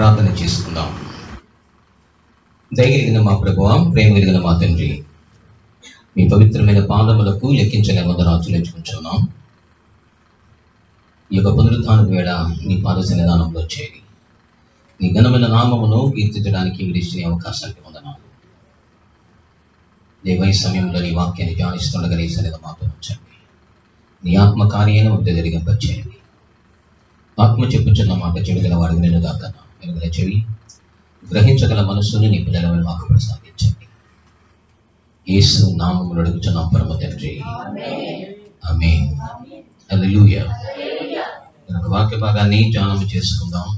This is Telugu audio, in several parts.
ప్రార్థన చేసుకుందాం. దయగలిగిన మా ప్రభువా, ప్రేమ కలిగిన మా తండ్రి, మీ పవిత్రమైన పాదములకు లెక్కించలేని వందనాలు చెల్లించుకుంటున్నాం. ఈ యొక్క పునరుత్థాన వేళ నీ పాద సన్నిధానంలో చేరి నీ ఘనమైన నామమును కీర్తించడానికి మీరు ఇచ్చిన అవకాశానికి వందనాలు. దేవ ఈ సమయంలో నీ వాక్యాన్ని ధ్యానిస్తుండగా నీ సన్నిధి మాతో ఉంచండి. నీ ఆత్మ కార్యాన్ని ఒకటి జరిగింపచేయండి. ఆత్మ చెప్పుచున్న మాట చెవిగల వాడు వినుగాక, వెనుగల చెవి గ్రహించగల మనస్సును నీ పిల్లలను మాకు ప్రసాదించండి. యేసు నామములో అడుగుచున్నాం పరమ తండ్రి, ఆమేన్. హల్లెలూయా. వాక్య భాగాన్ని ధ్యానం చేసుకుందాం.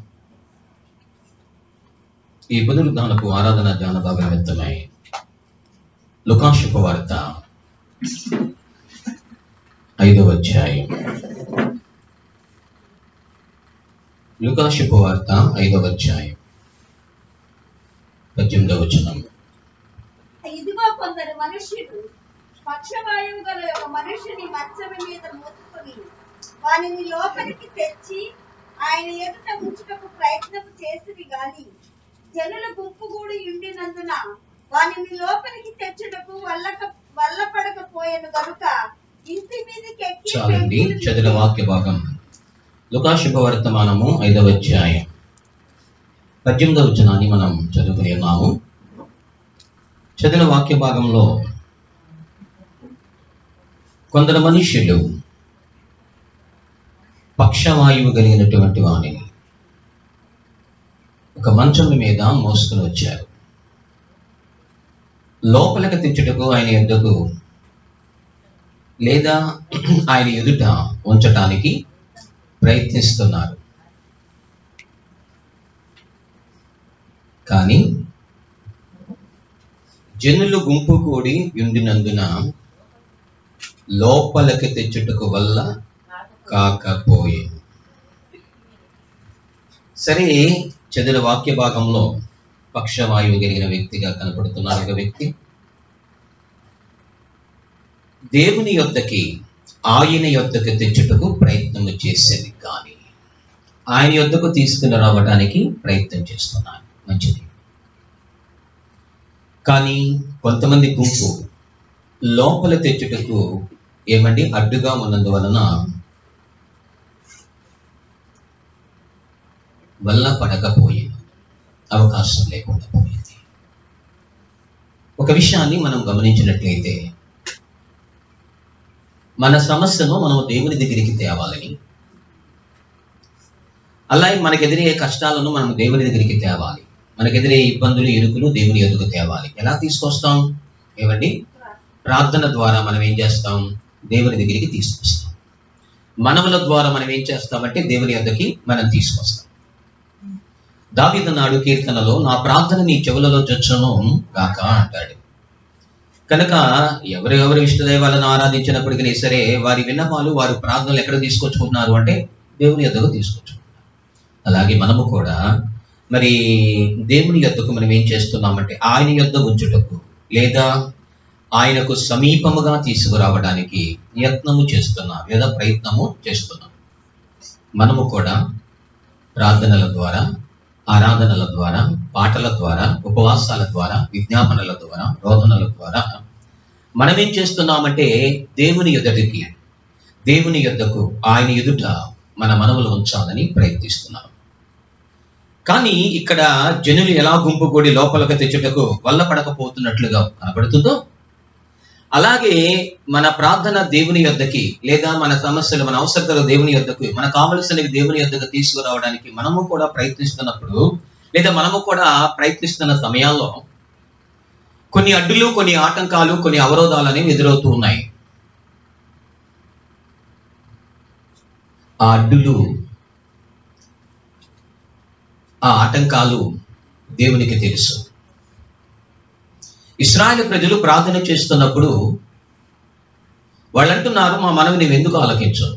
ఈ పునరుద్ధానపు ఆరాధన ధ్యాన భాగం వ్యక్తమై లూకా శుభవార్త 5వ అధ్యాయం. లూకా శుభవార్త 5వ అధ్యాయం 18వ వచనం. ఇదిగో కొందరు మనుష్యులు పక్షవాయువు గల ఒక మనుషుని మంచం మీద మోసుకొని వానిని లోపలికి తెచ్చి ఆయన ఎదుట ఉంచుటకు ప్రయత్నం చేసిరి గాని జనుల గుంపు కూడి ఉండినందున వానిని లోపలికి తెచ్చుటకు వల్లపడకపోయాను గనుక ఇంటి మీదకి ఎక్కి చాలండి. చదివిన వాక్య భాగం లూకా శుభవర్తమానము 5వ అధ్యాయం 18వ వచనాన్ని మనం చదువుకుని ఉన్నాము. చదివిన వాక్య భాగంలో కొందరు మనుష్యులు పక్షవాయువు కలిగినటువంటి వాణిని ఒక మంచం మీద మోసుకుని వచ్చారు. లోపలికి తెచ్చుటకు ఆయన ఎద్దుకు లేదా ఆయన ఎదుట ఉంచటానికి ప్రయత్నిస్తున్నారు. కానీ జనులు గుంపు కూడి ఉండినందున లోపలికి తెచ్చుటకు వల్ల కాకపోయే. సరే, చదివిన వాక్య భాగంలో పక్షవాయువు కలిగిన వ్యక్తిగా కనపడుతున్నారు. ఒక వ్యక్తి దేవుని యొద్దకి ఆయన యొద్దకు తెచ్చుటకు ప్రయత్నం చేసేది, కానీ ఆయన యొద్దకు తీసుకుని రావడానికి ప్రయత్నం చేస్తున్నారు. మంచిది. కానీ కొంతమంది గుంపు లోపల తెచ్చుటకు అడ్డుగా ఉన్నందువలన వల్ల పడకపోయింది, అవకాశం లేకుండా పోయింది. ఒక విషయాన్ని మనం గమనించినట్లయితే, మన సమస్యను మనం దేవుని దగ్గరికి తేవాలని, అలాగే మనకెదిరే కష్టాలను మనం దేవుని దగ్గరికి తేవాలి. మనకెదిరే ఇబ్బందులు, ఇరుకులు దేవుని ఎదుగు తేవాలి. ఎలా తీసుకొస్తాం? ప్రార్థన ద్వారా మనం ఏం చేస్తాం? దేవుని దగ్గరికి తీసుకొస్తాం. మనముల ద్వారా మనం ఏం చేస్తామంటే దేవుని యొద్దకి మనం తీసుకొస్తాం. దావీదు నాడు కీర్తనలో, నా ప్రార్థన నీ చెవులలో చొచ్చును గాక అంటాడు. కనుక ఎవరెవరు ఇష్టదైవాలను ఆరాధించినప్పటికీ సరే, వారి విన్నపాలు, వారి ప్రార్థనలు ఎక్కడ తీసుకొచ్చుకుంటున్నారు అంటే దేవుని యొద్దకు తీసుకొచ్చుకుంటున్నారు. అలాగే మనము కూడా మరి దేవుని యొద్దకు మనం ఏం చేస్తున్నామంటే ఆయన యొద్ద ఉంచుటకు లేదా ఆయనకు సమీపముగా తీసుకురావడానికి యత్నము చేస్తున్నాం లేదా ప్రయత్నము చేస్తున్నాం. మనము కూడా ప్రార్థనల ద్వారా, ఆరాధనల ద్వారా, పాటల ద్వారా, ఉపవాసాల ద్వారా, విజ్ఞాపనల ద్వారా, రోదనల ద్వారా మనం ఏం చేస్తున్నామంటే దేవుని యొద్దకు ఆయన ఎదుట మన మనవులు ఉంచాలని ప్రయత్నిస్తున్నాం. కానీ ఇక్కడ జనులు ఎలా గుంపు కూడి లోపలికి తెచ్చుటకు వల్ల పడకపోతున్నట్లుగా కనబడుతుందో, అలాగే మన ప్రార్థన దేవుని యొద్దకి లేదా మన సమస్యలు, మన అవసరతలు దేవుని యొద్దకు, మనకు కావలసినవి దేవుని యొద్దకు తీసుకురావడానికి మనము కూడా ప్రయత్నిస్తున్నప్పుడు లేదా మనము కూడా ప్రయత్నిస్తున్న సమయాల్లో కొన్ని అడ్డులు, కొన్ని ఆటంకాలు, కొన్ని అవరోధాలు అనేవి ఎదురవుతూ ఉన్నాయి. ఆ అడ్డులు, ఆ ఆటంకాలు దేవునికి తెలుసు. ఇశ్రాయేలు ప్రజలు ప్రార్థన చేస్తున్నప్పుడు వాళ్ళు అంటున్నారు, మా మనవి నువ్వెందుకు ఆలకించు?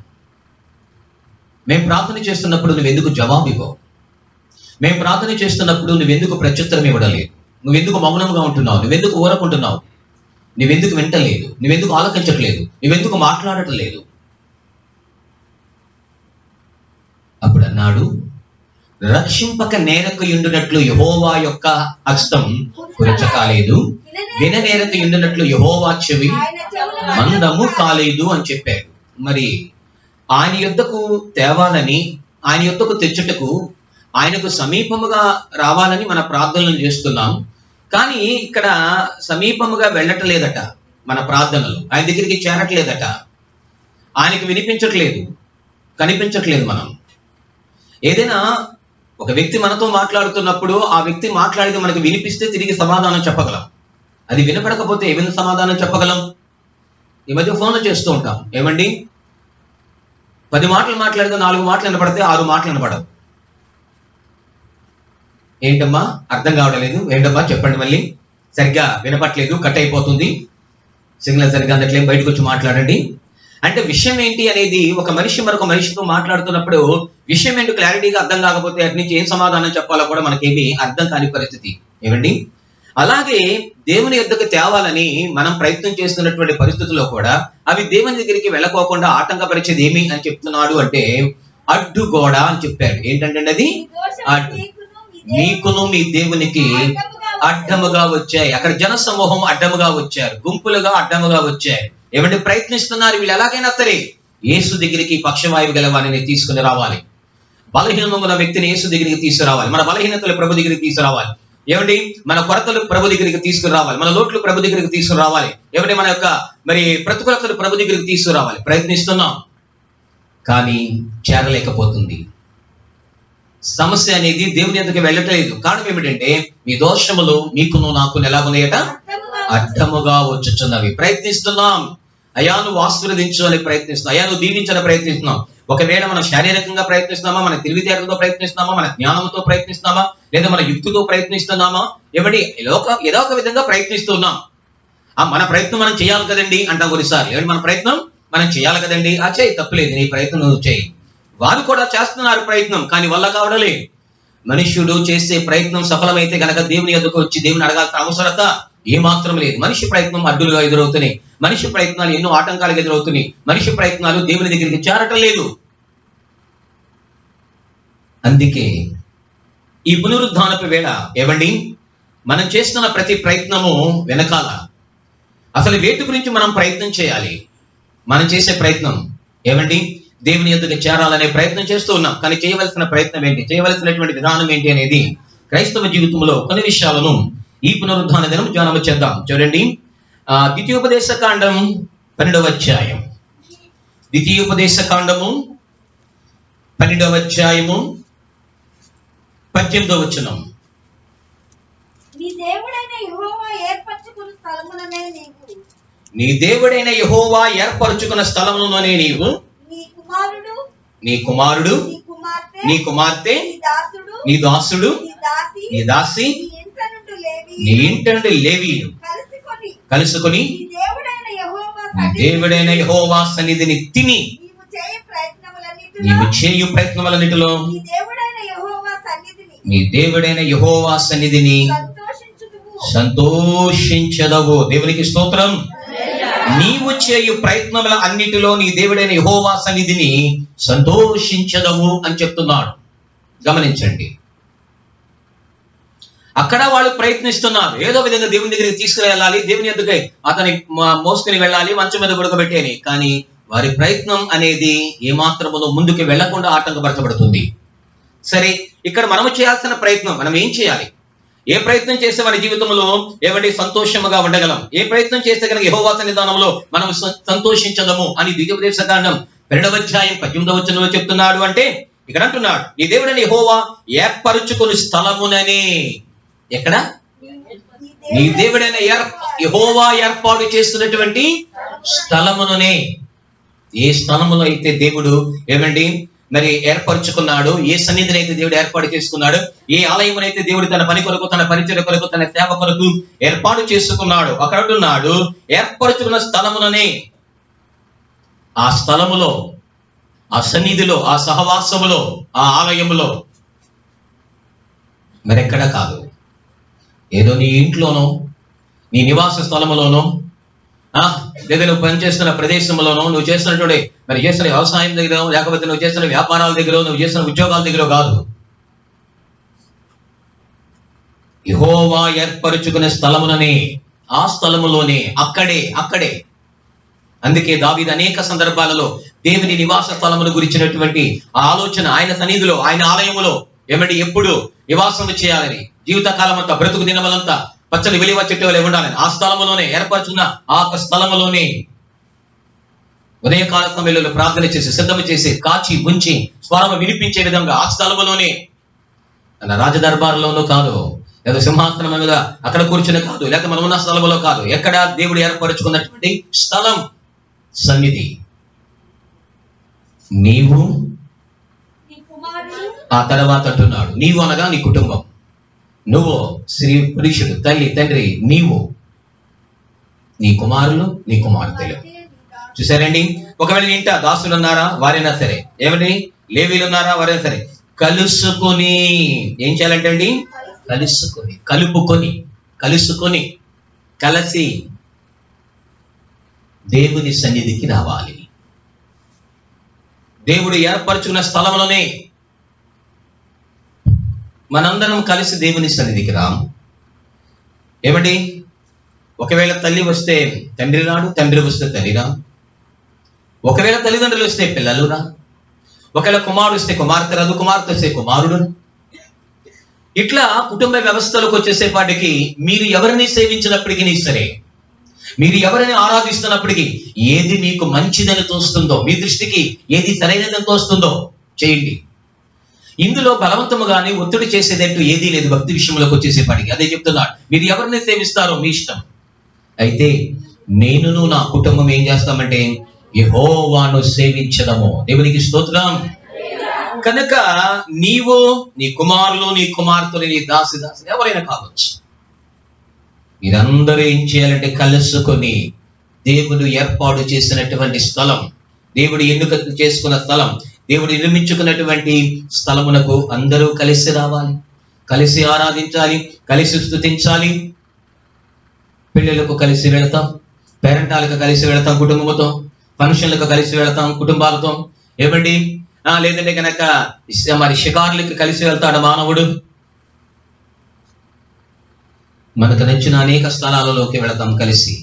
మేము ప్రార్థన చేస్తున్నప్పుడు నువ్వెందుకు జవాబు ఇవ్వవు? మేము ప్రార్థన చేస్తున్నప్పుడు నువ్వెందుకు ప్రత్యుత్తరం ఇవ్వడలేదు? నువ్వెందుకు మౌనంగా ఉంటున్నావు? నువ్వెందుకు ఊరకుంటున్నావు? నువ్వెందుకు వింటలేదు? నువ్వెందుకు ఆలకించట్లేదు? నువ్వెందుకు మాట్లాడటం లేదు? అప్పుడు అన్నాడు, రక్షింపక నేరకు యుండునట్లు యెహోవా యొక్క హస్తం కురచ కాలేదు, విననేరకు యుండునట్లు యెహోవా చెవి మందము కాలేదు అని చెప్పారు. మరి ఆయన యొద్దకు తేవాలని, ఆయన యొద్దకు తెచ్చుటకు, ఆయనకు సమీపముగా రావాలని మన ప్రార్థనలు చేస్తున్నాం. కానీ ఇక్కడ సమీపముగా వెళ్ళటలేదట. మన ప్రార్థనలు ఆయన దగ్గరికి చేరట్లేదట. ఆయనకు వినిపించట్లేదు, కనిపించట్లేదు. మనం ఏదైనా ఒక వ్యక్తి మనతో మాట్లాడుతున్నప్పుడు ఆ వ్యక్తి మాట్లాడితే మనకు వినిపిస్తే తిరిగి సమాధానం చెప్పగలం. అది వినపడకపోతే ఏమైనా సమాధానం చెప్పగలం? ఈ మధ్య ఫోన్లు చేస్తూ ఉంటాం. ఏమండి, 10 మాటలు మాట్లాడితే 4 మాటలు వినపడితే 6 మాటలు వినపడవు. ఏంటమ్మా అర్థం కావడం లేదు, ఏంటమ్మా చెప్పండి, మళ్ళీ సరిగ్గా వినపట్లేదు, కట్ అయిపోతుంది, సిగ్నల్ సరిగ్గా అందట్లేదు, బయటకు వచ్చి మాట్లాడండి. అంటే విషయం ఏంటి అనేది, ఒక మనిషి మరొక మనిషితో మాట్లాడుతున్నప్పుడు విషయం ఏంటి క్లారిటీగా అర్థం కాకపోతే అటు నుంచి ఏం సమాధానం చెప్పాలో కూడా మనకేమి అర్థం కాని పరిస్థితి. ఏమండి, అలాగే దేవుని యొద్దకు తేవాలని మనం ప్రయత్నం చేస్తున్నటువంటి పరిస్థితుల్లో కూడా అవి దేవుని దగ్గరికి వెళ్ళకోకుండా ఆటంకపరిచేది ఏమి అని చెప్తున్నాడు అంటే అడ్డుగోడ అని చెప్పాడు. ఏంటంటే అది అడ్డు, మీకును మీ దేవునికి అడ్డముగా వచ్చాయి. అక్కడ జన సమూహం అడ్డముగా వచ్చారు, గుంపులుగా అడ్డముగా వచ్చారు. ఏమంటే ప్రయత్నిస్తున్నారు వీళ్ళు ఎలాగైనా సరే యేసు దగ్గరికి పక్షవాయువు గల వారిని తీసుకుని రావాలి, బలహీనమున్న వ్యక్తిని యేసు దగ్గరికి తీసుకురావాలి, మన బలహీనతలు ప్రభు దగ్గరికి తీసుకురావాలి. ఏమండి, మన కొరతలు ప్రభు దగ్గరికి తీసుకురావాలి, మన లోట్లు ప్రభు దగ్గరికి తీసుకురావాలి. ఏమంటే మన యొక్క మరి ప్రతికూలతలు ప్రభు దగ్గరికి తీసుకురావాలి. ప్రయత్నిస్తున్నాం కానీ చేరలేకపోతుంది. సమస్య అనేది దేవుని యొద్దకు వెళ్ళట్లేదు. కారణం ఏమిటంటే మీ దోషములు మీకును నాకు ఎలాగున్నాయట, అడ్డముగా వచ్చుచున్నవి. ప్రయత్నిస్తున్నాం, అయ్యా నువ్వు ఆశీర్వదించు అని ప్రయత్నిస్తున్నాం, అయ్యా నువ్వు దీవించని ప్రయత్నిస్తున్నాం. ఒకవేళ మనం శారీరకంగా ప్రయత్నిస్తున్నామా, మన తెలివితేటలతో ప్రయత్నిస్తున్నామా, మన జ్ఞానంతో ప్రయత్నిస్తున్నామా, లేదా మన యుక్తితో ప్రయత్నిస్తున్నామా, ఏమండి ఏదో ఒక విధంగా ప్రయత్నిస్తున్నాం. మన ప్రయత్నం మనం చేయాలి కదండి అంటాం కొన్నిసార్లు. ఏమంటే మన ప్రయత్నం మనం చేయాలి కదండి, ఆ చేయి, తప్పులేదు, నీ ప్రయత్నం నువ్వు చేయి. వారు కూడా చేస్తున్నారు ప్రయత్నం, కానీ వల్ల కావడం లేదు. మనుష్యుడు చేసే ప్రయత్నం సఫలమైతే గనక దేవుని యొద్దకు వచ్చి దేవుని అడగాల్సిన అవసరత ఏమాత్రం లేదు. మనిషి ప్రయత్నం అడ్డులుగా ఎదురవుతున్నాయి, మనిషి ప్రయత్నాలు ఎన్నో ఆటంకాలకు ఎదురవుతున్నాయి, మనిషి ప్రయత్నాలు దేవుని దగ్గరికి చేరటం లేదు. అందుకే ఈ పునరుద్ధానపు వేళ ఏమండి, మనం చేస్తున్న ప్రతి ప్రయత్నము వెనకాల అసలు వేటి గురించి మనం ప్రయత్నం చేయాలి? మనం చేసే ప్రయత్నం ఏమండి, దేవుని యొద్దకు చేరాలనే ప్రయత్నం చేస్తూ ఉన్నాం. కానీ చేయవలసిన ప్రయత్నం ఏంటి, చేయవలసినటువంటి విధానం ఏంటి అనేది క్రైస్తవ జీవితంలో కొన్ని విషయాలను ఈ పునరుద్ధాన దినం ధ్యానం చేద్దాం. చూడండి, ద్వితీయోపదేశ కాండం 12వ అధ్యాయం, ద్వితీయోపదేశ కాండము 12వ అధ్యాయము 18వ వచనం. నీ దేవుడైన యెహోవా ఏర్పరచుకున్న స్థలములోనే నీవు నీ కుమారుడు నీ కుమార్తె నీ దాసుడు నీ దాసి నీ ఇంట నుండి లేవీయులు కలుసుకొని దేవుడైన యెహోవా సన్నిధిని తిని నీవు చేయు ప్రయత్నములన్నిటిలో నీ దేవుడైన యెహోవా సన్నిధిని సంతోషించదవు. దేవునికి స్తోత్రం. నీవు చేయు ప్రయత్నముల అన్నిటిలో నీ దేవుడైన యెహోవా సన్నిధిని సంతోషించదవు అని చెప్తున్నాడు. గమనించండి, అక్కడ వాళ్ళు ప్రయత్నిస్తున్నారు, ఏదో విధంగా దేవుని దగ్గరికి తీసుకువెళ్ళాలి, దేవుని యొద్దకు అతని మోసుకుని వెళ్ళాలి, మంచం మీద పడుకోబెట్టేని. కానీ వారి ప్రయత్నం అనేది ఏమాత్రమును ముందుకు వెళ్లకుండా ఆటంకపరచబడుతుంది. సరే, ఇక్కడ మనము చేయాల్సిన ప్రయత్నం మనం ఏం చేయాలి? ఏ ప్రయత్నం చేస్తే మన జీవితంలో ఏమంటే సంతోషముగా ఉండగలం? ఏ ప్రయత్నం చేస్తే కనుక యెహోవా సన్నిధానంలో మనం సంతోషించదము అని ద్వితీయోపదేశ కాండం 12వ అధ్యాయం 18వ వచనంలో చెప్తున్నాడు. అంటే ఇక్కడ అంటున్నాడు, నీ దేవుడని యెహోవా ఏర్పరచుకుని స్థలమునని. ఎక్కడ? నీ దేవుడైన యెహోవా ఏర్పాటు చేస్తున్నటువంటి స్థలముననే. ఏ స్థలములో అయితే దేవుడు ఏమండి మరి ఏర్పరచుకున్నాడు, ఏ సన్నిధిని అయితే దేవుడు ఏర్పాటు చేసుకున్నాడు, ఏ ఆలయమునైతే దేవుడు తన పని కొరకు, తన పరిచయ కొరకు, తన సేవ కొరకు ఏర్పాటు చేసుకున్నాడు, అక్కడ ఉన్నాడు ఏర్పరచుకున్న స్థలముననే. ఆ స్థలములో, ఆ సన్నిధిలో, ఆ సహవాసములో, ఆ ఆలయములో, మరెక్కడ కాదు. ఏదో నీ ఇంట్లోనో, నీ నివాస స్థలములోనో, లేదా నువ్వు పనిచేస్తున్న ప్రదేశంలోనో, నువ్వు చేస్తున్నటువంటి మరి చేస్తున్న వ్యవసాయం దగ్గర, లేకపోతే నువ్వు చేస్తున్న వ్యాపారాల దగ్గర, నువ్వు చేస్తున్న ఉద్యోగాల దగ్గర కాదు. యెహోవా ఏర్పరచుకునే స్థలముననే, ఆ స్థలములోనే, అక్కడే. అందుకే దావీదు అనేక సందర్భాలలో దేవుని నివాస స్థలమును గురించినటువంటి ఆలోచన, ఆయన సన్నిధిలో, ఆయన ఆలయములో ఎప్పుడు నివాసము చేయాలని, జీవితకాలం అంతా, బ్రతుకు దినములంతా పచ్చని వెలివ చెట్టు వలె ఉండాలని, ఆ స్థలములోనే ఏర్పరచుకున్న ఆ స్థలములోనే ఉదయకాల సమయంలో ప్రార్థన చేసి, సిద్ధము చేసి, కాచి ఉంచి, స్వరము వినిపించే విధంగా ఆ స్థలములోనే, తన రాజదర్బారులోనూ కాదు, లేదా సింహాసనం మీద అక్కడ కూర్చుని కాదు, లేక మనం ఉన్న స్థలములో కాదు, ఎక్కడ దేవుడు ఏర్పరచుకున్నటువంటి స్థలం, సన్నిధి. నీవు, ఆ తర్వాత అంటున్నాడు, నీవు అనగా నీ కుటుంబం, నువ్వు స్త్రీ పురుషుడు, తల్లి తండ్రి, నీవు, నీ కుమారులు, నీ కుమార్తెలు. చూసారండి, ఒకవేళ ఇంట దాసులు ఉన్నారా, వారైనా సరే, ఏమండి లేవీలు ఉన్నారా, వారైనా సరే, కలుసుకొని ఏం చేయాలంటే అండి, కలుసుకొని కలిసి దేవుని సన్నిధికి రావాలి. దేవుడు ఏర్పరచుకున్న స్థలంలోనే మనందరం కలిసి దేవుని సన్నిధికి రాము. ఏమండి, ఒకవేళ తల్లి వస్తే తండ్రి రాడు, తండ్రి వస్తే తల్లి రాదు. ఒకవేళ తల్లిదండ్రులు వస్తే పిల్లలు రా, ఒకవేళ కుమారుడు వస్తే కుమార్తె రాదు, కుమార్తె వస్తే కుమారుడు. ఇట్లా కుటుంబ వ్యవస్థలకు వచ్చేసేపాటికి మీరు ఎవరిని సేవించినప్పటికీ సరే, మీరు ఎవరిని ఆరాధిస్తున్నప్పటికీ, ఏది మీకు మంచిదని తోస్తుందో, మీ దృష్టికి ఏది సరైనదని తోస్తుందో చేయండి. ఇందులో బలవంతము గాని ఒత్తిడి చేసేదంటూ ఏదీ లేదు. భక్తి విషయంలోకి వచ్చేసేపాటికి అదే చెప్తున్నాడు, మీరు ఎవరిని సేవిస్తారో మీ ఇష్టం. అయితే నేనును నా కుటుంబం ఏం చేస్తామంటే యెహోవాను సేవించడము. దేవునికి స్తోత్రం. కనుక నీవు, నీ కుమారులు, నీ కుమార్తెలు, నీ దాసి ఎవరైనా కావచ్చు, మీరందరూ ఏం చేయాలంటే కలుసుకొని దేవుడు ఏర్పాటు చేసినటువంటి స్థలం, దేవుడు ఎన్నిక చేసుకున్న స్థలం, దేవుడు నిర్మించుకున్నటువంటి స్థలమునకు అందరూ కలిసి రావాలి, కలిసి ఆరాధించాలి, కలిసి స్తుతించాలి. పిల్లలకు కలిసి వెళతాం, పేరెంటాలకు కలిసి వెళతాం, కుటుంబంతో ఫంక్షన్లకు కలిసి వెళతాం కుటుంబాలతో. ఏమండి, లేదంటే కనుక మరి షికారులకి కలిసి వెళ్తాడు మానవుడు. మనకు నచ్చిన అనేక స్థలాలలోకి వెళతాం కలిసి,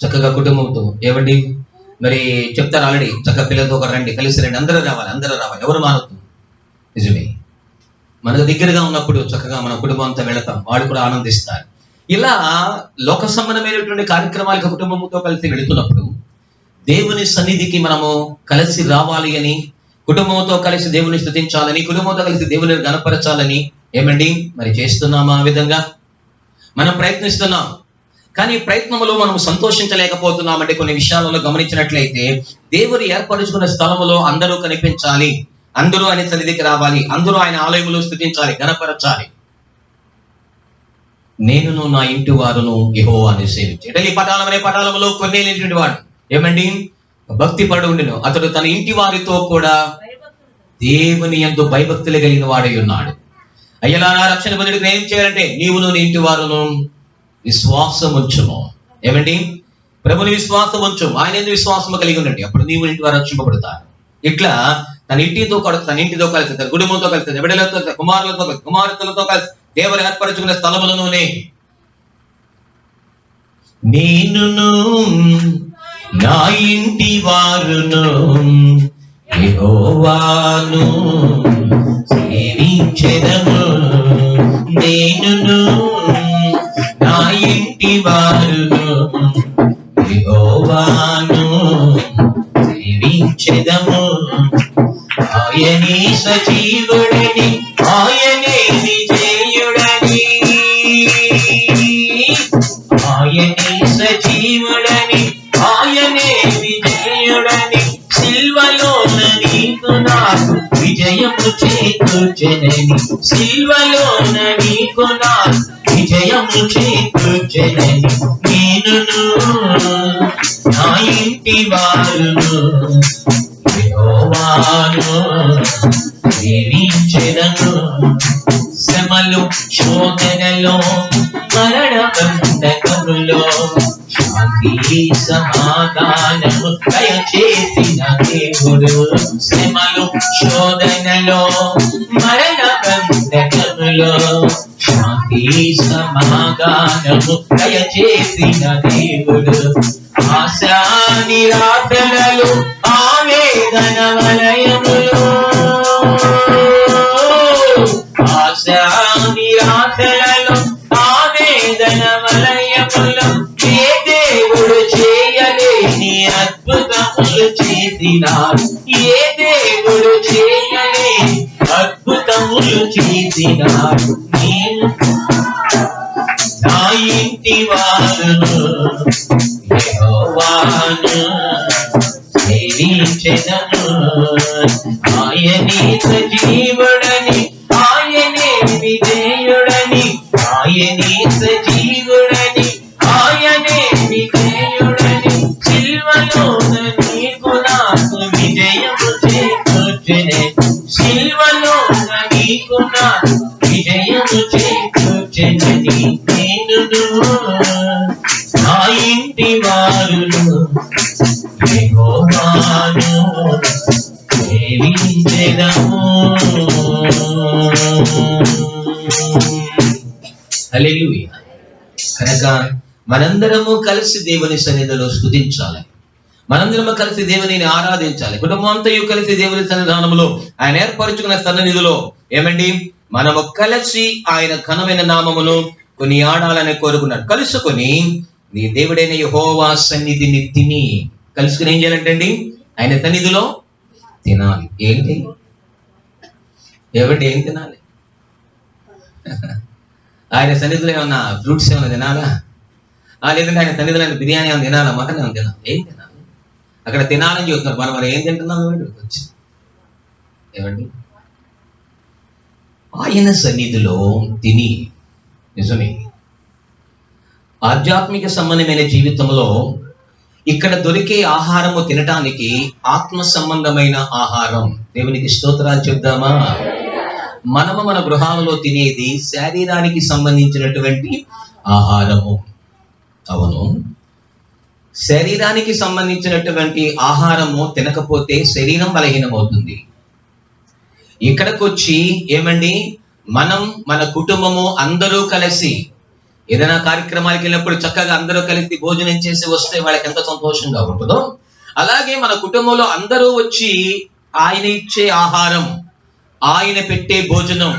చక్కగా కుటుంబంతో. ఏమండి, మరి చెప్తారు ఆల్రెడీ, చక్కగా పిల్లలతో ఒక రండి, కలిసి రండి, అందరూ రావాలి, ఎవరు మారద్దు. నిజమే, మనకు దగ్గరగా ఉన్నప్పుడు చక్కగా మన కుటుంబంతో వెళతాం, వాళ్ళు కూడా ఆనందిస్తారు. ఇలా లోక సంబంధమైనటువంటి కార్యక్రమాలకు కుటుంబంతో కలిసి వెళుతున్నప్పుడు దేవుని సన్నిధికి మనము కలిసి రావాలి అని, కుటుంబంతో కలిసి దేవుని స్తుతించాలని, కుటుంబంతో కలిసి దేవుని గణపరచాలని ఏమండి మరి చేస్తున్నామా? ఆ విధంగా మనం ప్రయత్నిస్తున్నాం. కానీ ప్రయత్నములో మనం సంతోషించలేకపోతున్నామంటే కొన్ని విషయాలలో గమనించినట్లయితే, దేవుడు ఏర్పరుచుకున్న స్థలములో అందరూ కనిపించాలి, అందరూ ఆయన సన్నిధికి రావాలి, అందరూ ఆయన ఆలయములో స్తుతించాలి, గణపరచాలి. నేనును నా ఇంటి వారును యెహోవాను సేవించేట. ఈ పటాలములో కొన్నేలేటువంటి వాడు ఏమండి భక్తి పడు ఉండెను. అతడు తన ఇంటి వారితో కూడా దేవుని యందు భయభక్తులు కలిగిన వాడై ఉన్నాడు. అయ్యలారా, రక్షణ పొందుటకు ఏం చేయాలంటే నీవును నీ ఇంటి వారును విశ్వాసం ఉంచుము. ఏమండి, ప్రభుని విశ్వాసం ఉంచుము, ఆయన ఎందుకు విశ్వాసము కలిగి ఉండండి, అప్పుడు నీవు ఇంటి వారు రక్షింపబడతారు. ఇట్లా తన ఇంటితో కలిసి, తన కుటుంబంతో కలిసి, బిడ్డలతో, కుమారులతో, కుమార్తెలతో కలిసి దేవుడు ఏర్పరచుకునే స్థలములలోనే నేనును నా ఇంటి వారును యెహోవాను సేవించెదము. నేనును నా ఇంటి వారును యెహోవాను సేవించెదము. ఆయనే సజీవుడని, ఆయనే విజేయుడని, ఆయనే సజీవుడని, ఆయనే విజేయుడని, సిల్వలోన నీకు నాకు విజయము చేకూర్చెనని, సిల్వలోన నీకు నాకు విజయము చేకూర్చెనని. నేనును నా ఇంటి వారును యెహోవాను సేవించెదము. శ్రమలు, శోధనలో, మరణ బంధకములో శాంతి సమాధానము దయచేసిన దేవుడు. శ్రమలు, శోధనలో, మరణ బంధకములో శాంతి ఈ సమాధానము దయచేసిన దేవుడు. ఆశా నిరాశలలో ఆవేదన వలయములో, ఆశా నిరాశలలో ఆవేదన వలయములో ఏ దేవుడు చేయలేని అద్భుతములు చేసినాడు. ఏ దేవుడు చేయలేని అద్భుతములు చేసినాడు. నేను నా ఇంటి వారు యెహోవాను సేవించెదను. ఆయనే సజీవుడని, ఆయనే విధేయుడని, ఆయనే సజీవుడని, ఆయనే విధేయుడని, సిల్వలోన నీకు నాకు విజయము చేకూర్చెనే. సిల్వలోన నీకు నాకు విజయము చేకూర్చెనని నేనును నా ఇంటి వారును యెహోవాను సేవించెదము. హల్లెలూయా. కనుక మనందరము కలిసి దేవుని సన్నిధిలో స్తుతించాలి. మనందరము కలిసి దేవునిని ఆరాధించాలి. కుటుంబం అంతయు కలిసి దేవుని సన్నిధానంలో ఆయన ఏర్పరచుకున్న సన్నిధిలో ఏమండి మనము కలిసి ఆయన ఘనమైన నామమును కొనియాడాలని కోరుకున్నాడు. కలుసుకొని నీ దేవుడైన యెహోవా సన్నిధిని తిని, కలుసుకుని ఏం చేయాలంటండి? ఆయన సన్నిధిలో తినాలి. ఏంటి ఏమంటే ఏం తినాలి? ఆయన సన్నిధిలో ఏమన్నా ఫ్రూట్స్ ఏమైనా తినాలా? లేదంటే ఆయన సన్నిధిలో బిర్యానీ ఏమైనా తినాలా? మటన్ ఏమైనా తినాలి? ఏం తినాలి? అక్కడ తినాలని చెప్తున్నారు. మనం ఏం తింటున్నాం? వచ్చి ఏమండి ఆయన సన్నిధిలో తిని, నిజమే ఆధ్యాత్మిక సంబంధమైన జీవితంలో ఇక్కడ దొరికే ఆహారము తినటానికి ఆత్మ సంబంధమైన ఆహారం. దేవునికి స్తోత్రాలు చెప్దామా? మనము మన గృహాలలో తినేది శరీరానికి సంబంధించినటువంటి ఆహారము. అవును, శరీరానికి సంబంధించినటువంటి ఆహారము తినకపోతే శరీరం బలహీనమవుతుంది. ఇక్కడికి వచ్చి ఏమండి మనం మన కుటుంబము అందరూ కలిసి ఏదైనా కార్యక్రమాలకు వెళ్ళినప్పుడు చక్కగా అందరూ కలిసి భోజనం చేసి వస్తే వాళ్ళకి ఎంత సంతోషంగా ఉంటుందో, అలాగే మన కుటుంబంలో అందరూ వచ్చి ఆయన ఇచ్చే ఆహారం, ఆయన పెట్టే భోజనం,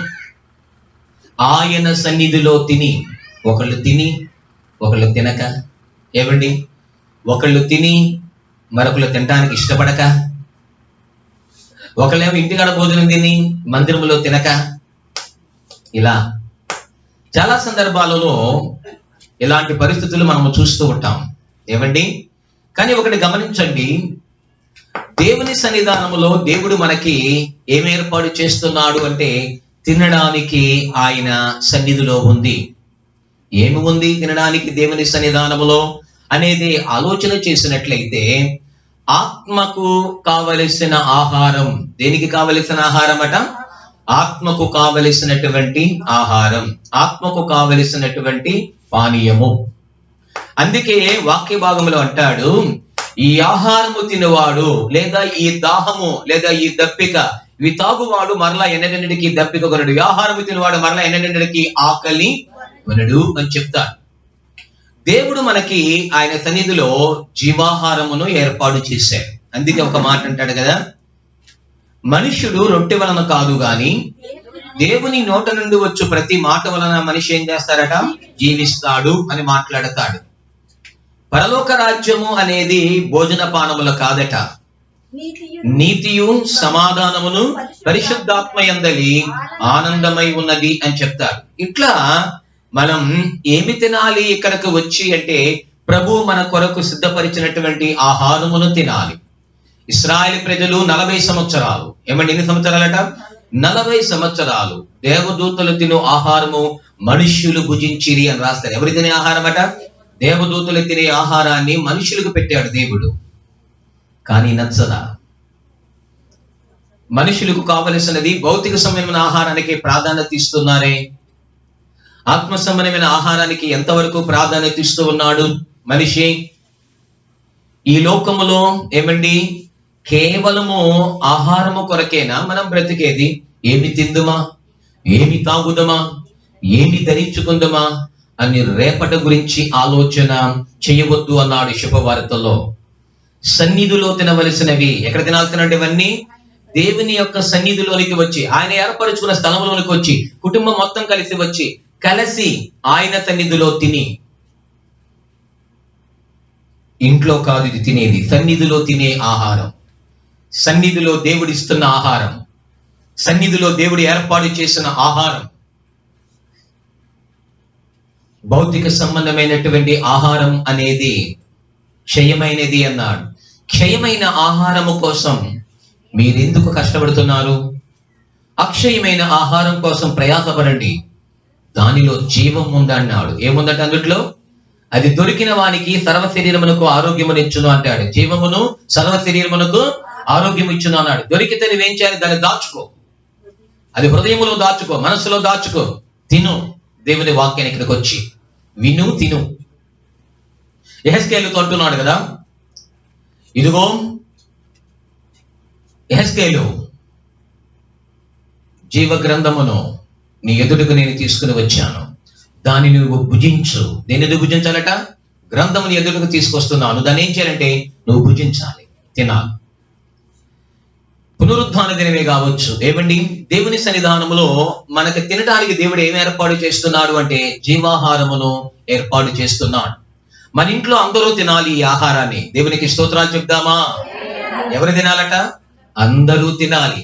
ఆయన సన్నిధిలో తిని, ఒకళ్ళు తిని ఒకళ్ళు తినక, ఏమండి ఒకళ్ళు తిని మరొకళ్ళు తినడానికి ఇష్టపడక, ఒకళ్ళేమో ఇంటికాడ భోజనం తిని మందిరంలో తినక, ఇలా చాలా సందర్భాలలో ఇలాంటి పరిస్థితులు మనము చూస్తూ ఉంటాం. ఏమండి కానీ ఒకటి గమనించండి, దేవుని సన్నిధానములో దేవుడు మనకి ఏం ఏర్పాటు చేస్తున్నాడు అంటే తినడానికి ఆయన సన్నిధిలో ఉంది. ఏమి ఉంది తినడానికి దేవుని సన్నిధానములో అనేది ఆలోచన చేసినట్లయితే, ఆత్మకు కావలసిన ఆహారం. దేనికి కావలసిన ఆహారం అట? ఆత్మకు కావలసినటువంటి ఆహారం, ఆత్మకు కావలసినటువంటి పానీయము. అందుకే వాక్య భాగంలో అంటాడు, ఈ ఆహారము తినవాడు లేదా ఈ దాహము లేదా ఈ దప్పిక ఇవి తాగువాడు మరలా ఎన్నడెన్నడికి దప్పిక కొనడు, ఈ ఆహారము తినవాడు మరలా ఎన్నడెన్నడికి ఆకలి కొనడు అని చెప్తాడు. దేవుడు మనకి ఆయన సన్నిధిలో జీవాహారమును ఏర్పాటు చేశాడు. అందుకే ఒక మాట అంటాడు కదా, మనుష్యుడు రొట్టె వలన కాదు గాని దేవుని నోట నుండి వచ్చు ప్రతి మాట వలన మనిషి ఏం చేస్తారట? జీవిస్తాడు అని మాట్లాడతాడు. పరలోక రాజ్యము అనేది భోజన పానముల కాదట, నీతియు సమాధానమును పరిశుద్ధాత్మ యందలి ఆనందమై ఉన్నది అని చెప్తాడు. ఇట్లా మనం ఏమి తినాలి ఇక్కడికి వచ్చి అంటే, ప్రభు మన కొరకు సిద్ధపరిచినటువంటి ఆహారమును తినాలి. ఇశ్రాయేలు ప్రజలు 40 సంవత్సరాలు, ఏమండి ఎన్ని సంవత్సరాలట? 40 సంవత్సరాలు దేవదూతలు తిను ఆహారము మనుష్యులు భుజించిరి అని రాస్తారు. ఎవరు తినే ఆహారం అట? దేవదూతలు తినే ఆహారాన్ని మనుషులకు పెట్టాడు దేవుడు. కానీ నచ్చదా? మనుషులకు కావలసినది భౌతిక సంబంధమైన ఆహారానికి ప్రాధాన్యత ఇస్తున్నారే, ఆత్మ సంబంధమైన ఆహారానికి ఎంతవరకు ప్రాధాన్యత ఇస్తూ ఉన్నాడు మనిషి? ఈ లోకములో ఏమండి కేవలము ఆహారము కొరకేనా మనం బ్రతికేది? ఏమి తిందుమా, ఏమి తాగుదమా, ఏమి ధరించుకుందామా అని రేపటి గురించి ఆలోచన చేయవద్దు అన్నాడు శుభవార్తలో. సన్నిధిలో తినవలసినవి, ఎక్కడ తినాల్సినవి ఇవన్నీ? దేవుని యొక్క సన్నిధిలోనికి వచ్చి, ఆయన ఏర్పరచుకున్న స్థలంలోనికి వచ్చి, కుటుంబం మొత్తం కలిసి ఆయన సన్నిధిలో తిని, ఇంట్లో కాదు ఇది తినేది, సన్నిధిలో తినే ఆహారం, సన్నిధిలో దేవుడిస్తున్న ఆహారం, సన్నిధిలో దేవుడు ఏర్పాటు చేసిన ఆహారం. భౌతిక సంబంధమైనటువంటి ఆహారం అనేది క్షయమైనది అన్నాడు. క్షయమైన ఆహారము కోసం మీరెందుకు కష్టపడుతున్నారు? అక్షయమైన ఆహారం కోసం ప్రయాసపడండి, దానిలో జీవం ఉందన్నాడు. ఏముందట అందుట్లో? అది దొరికిన వానికి సర్వ శరీరమునకు ఆరోగ్యమును ఇచ్చును అంటాడు. జీవమును సర్వ శరీరమునకు ఆరోగ్యం ఇచ్చును అన్నాడు. దొరికితే నువ్వేం చేయాలి? దాన్ని దాచుకో, అది హృదయములో దాచుకో, మనస్సులో దాచుకో, తిను. దేవుని వాక్యాన్ని ఇక్కడికి వచ్చి విను, తిను. యెహెజ్కేలుతో అంటున్నాడు కదా, ఇదిగో యెహెజ్కేలు, జీవ గ్రంథమును నీ ఎదుటకు నేను తీసుకుని వచ్చాను, దాన్ని నువ్వు భుజించు. నేను ఎందుకు భుజించాలట? గ్రంథముని ఎదుటకు తీసుకొస్తున్నాను, దాన్ని ఏం చేయాలంటే నువ్వు భుజించాలి, తినాలి. పునరుద్ధాన దినమే కావచ్చు. ఏమండి, దేవుని సన్నిధానములో మనకు తినడానికి దేవుడు ఏమి ఏర్పాటు చేస్తున్నాడు అంటే జీవాహారమును ఏర్పాటు చేస్తున్నాడు. మన ఇంట్లో అందరూ తినాలి ఈ ఆహారాన్ని. దేవునికి స్తోత్రాలు చెప్దామా? ఎవరు తినాలట? అందరూ తినాలి.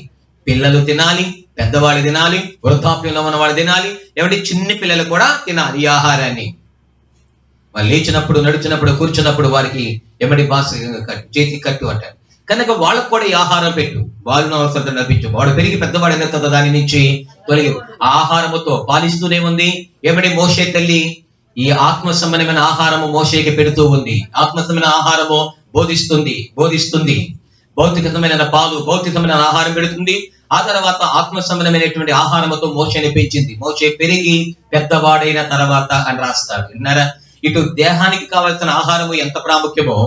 పిల్లలు తినాలి, పెద్దవాళ్ళు తినాలి, వృద్ధాప్యంలో ఉన్న వాళ్ళు తినాలి, ఏమంటే చిన్న పిల్లలు కూడా తినాలి ఈ ఆహారాన్ని. వాళ్ళు లేచినప్పుడు, నడుచున్నప్పుడు, కూర్చున్నప్పుడు వారికి ఏమంటే బాస్ చేతి కట్టు అంటారు. కనుక వాళ్ళకు కూడా ఈ ఆహారం పెట్టు, వాళ్ళను అవసరం నడిపించు. వాడు పెరిగి పెద్దవాడు కదా దాని నుంచి తొలగి ఆహారముతో పాలిస్తూనే ఉంది. ఏమంటే మోషే తల్లి ఈ ఆత్మ సంబంధమైన ఆహారము మోషేకి పెడుతూ ఉంది. ఆత్మ సంబంధమైన ఆహారము బోధిస్తుంది. భౌతికమైన పాలు, భౌతికమైన ఆహారం పెడుతుంది. ఆ తర్వాత ఆత్మ సంబంధమైనటువంటి ఆహారముతో మోషేని పెంచింది. మోషే పెరిగి పెద్దవాడైన తర్వాత అని రాస్తారు. విన్నారా? ఇటు దేహానికి కావలసిన ఆహారము ఎంత ప్రాముఖ్యమో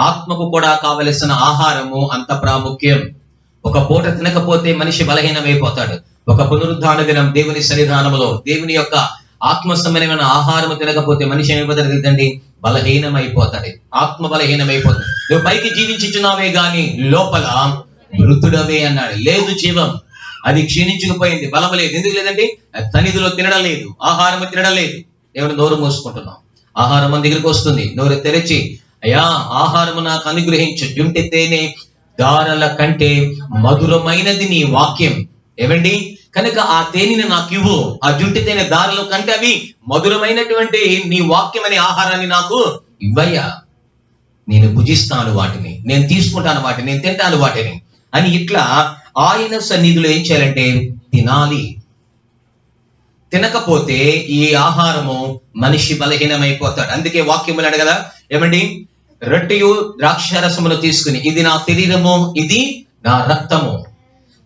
ఆత్మకు కూడా కావలసిన ఆహారము అంత ప్రాముఖ్యం. ఒక పూట తినకపోతే మనిషి బలహీనమైపోతాడు. ఒక పునరుద్ధాన దినం దేవుని సన్నిధానములో దేవుని యొక్క ఆత్మ సంబంధమైన ఆహారము తినకపోతే మనిషి ఏమైపోతాడు కదండి? బలహీనమైపోతాడు. ఆత్మ బలహీనమైపోతుంది. నువ్వు పైకి జీవించుచున్నావే గాని లోపల మృతుడవే అన్నాడు. లేదు జీవం, అది క్షీణించుకుపోయింది, బలం లేదు. ఎందుకు లేదండి? సన్నిధిలో తినడం లేదు, ఆహారము తినడం లేదు. ఏమైనా నోరు మూసుకుంటున్నాం, ఆహారం మన దగ్గరికి వస్తుంది, నోరు తెరిచి అయ్యా ఆహారము నాకు అనుగ్రహించు, జుంటి తేనె దారల కంటే మధురమైనది నీ వాక్యం. ఏమండి? కనుక ఆ తేనెని నాకు ఇవ్వు, ఆ జుంటి తేనె దారుల కంటే అవి మధురమైనటువంటి నీ వాక్యం అనే ఆహారాన్ని నాకు ఇవ్వయ్యా, నేను భుజిస్తాను వాటిని, నేను తీసుకుంటాను వాటిని, నేను తింటాను వాటిని అని. ఇట్లా ఆయన సన్నిధిలో ఏం చేయాలంటే తినాలి. తినకపోతే ఈ ఆహారము మనిషి బలహీనమైపోతాడు. అందుకే వాక్యములు కదా, ఏమండి? రొట్టెయు ద్రాక్షారసమును తీసుకుని ఇది నా శరీరము, ఇది నా రక్తము,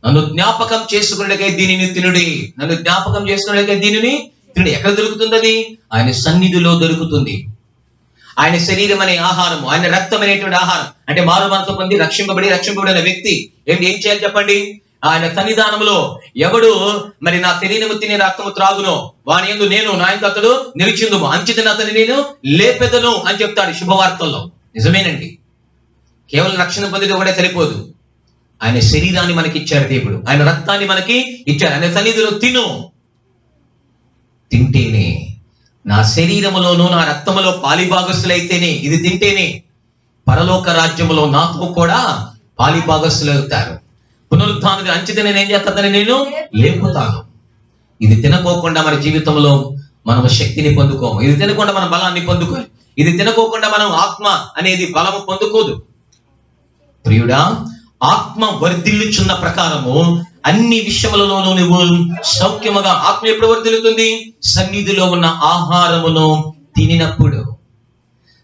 నన్ను జ్ఞాపకం చేసుకున్నకై దీనిని తినుడి, నన్ను జ్ఞాపకం చేసుకున్నకై దీనిని తినుడి. ఎక్కడ దొరుకుతుంది అది? ఆయన సన్నిధిలో దొరుకుతుంది. ఆయన శరీరం అనే ఆహారము, ఆయన రక్తం అనేటువంటి ఆహారం. అంటే మారు మనసు పొంది రక్షింపబడిన వ్యక్తి ఏం చేయాలి చెప్పండి? ఆయన సన్నిధానంలో ఎవడు మరి నా శరీరము తినే రక్తము త్రాగునో వాని యందు నేను, నా యందు అతడు నిలిచిందుము, అంచితిని అతని నేను లేపెదను అని చెప్తాడు శుభవార్తల్లో. నిజమేనండి. కేవలం రక్షణ పొందితే ఒకటే సరిపోదు. ఆయన శరీరాన్ని మనకి ఇచ్చాడు దేవుడు, ఆయన రక్తాన్ని మనకి ఇచ్చాడు. ఆయన సన్నిధిలో తింటేనే నా శరీరములోను నా రక్తములో పాలిభాగస్తులైతేనే, ఇది తింటేనే పరలోక రాజ్యములో నాకు కూడా పాలిభాగస్తులు అవుతారు. పునరుద్ధానం అంచితే నేను ఏం చేస్తానని నేను లేపుతాను. ఇది తినకోకుండా మన జీవితంలో మనము శక్తిని పొందుకోము. ఇది తినకుండా మనం బలాన్ని పొందుకోము. ఇది తినకోకుండా మనం ఆత్మ అనేది బలము పొందుకోదు. ప్రియుడా, ఆత్మ వర్ధిల్లుచున్న ప్రకారము అన్ని విషయములలోనూ నువ్వు సౌఖ్యముగా. ఆత్మ ఎప్పుడు వర్ధిల్లుతుంది? సన్నిధిలో ఉన్న ఆహారమును తినినప్పుడు.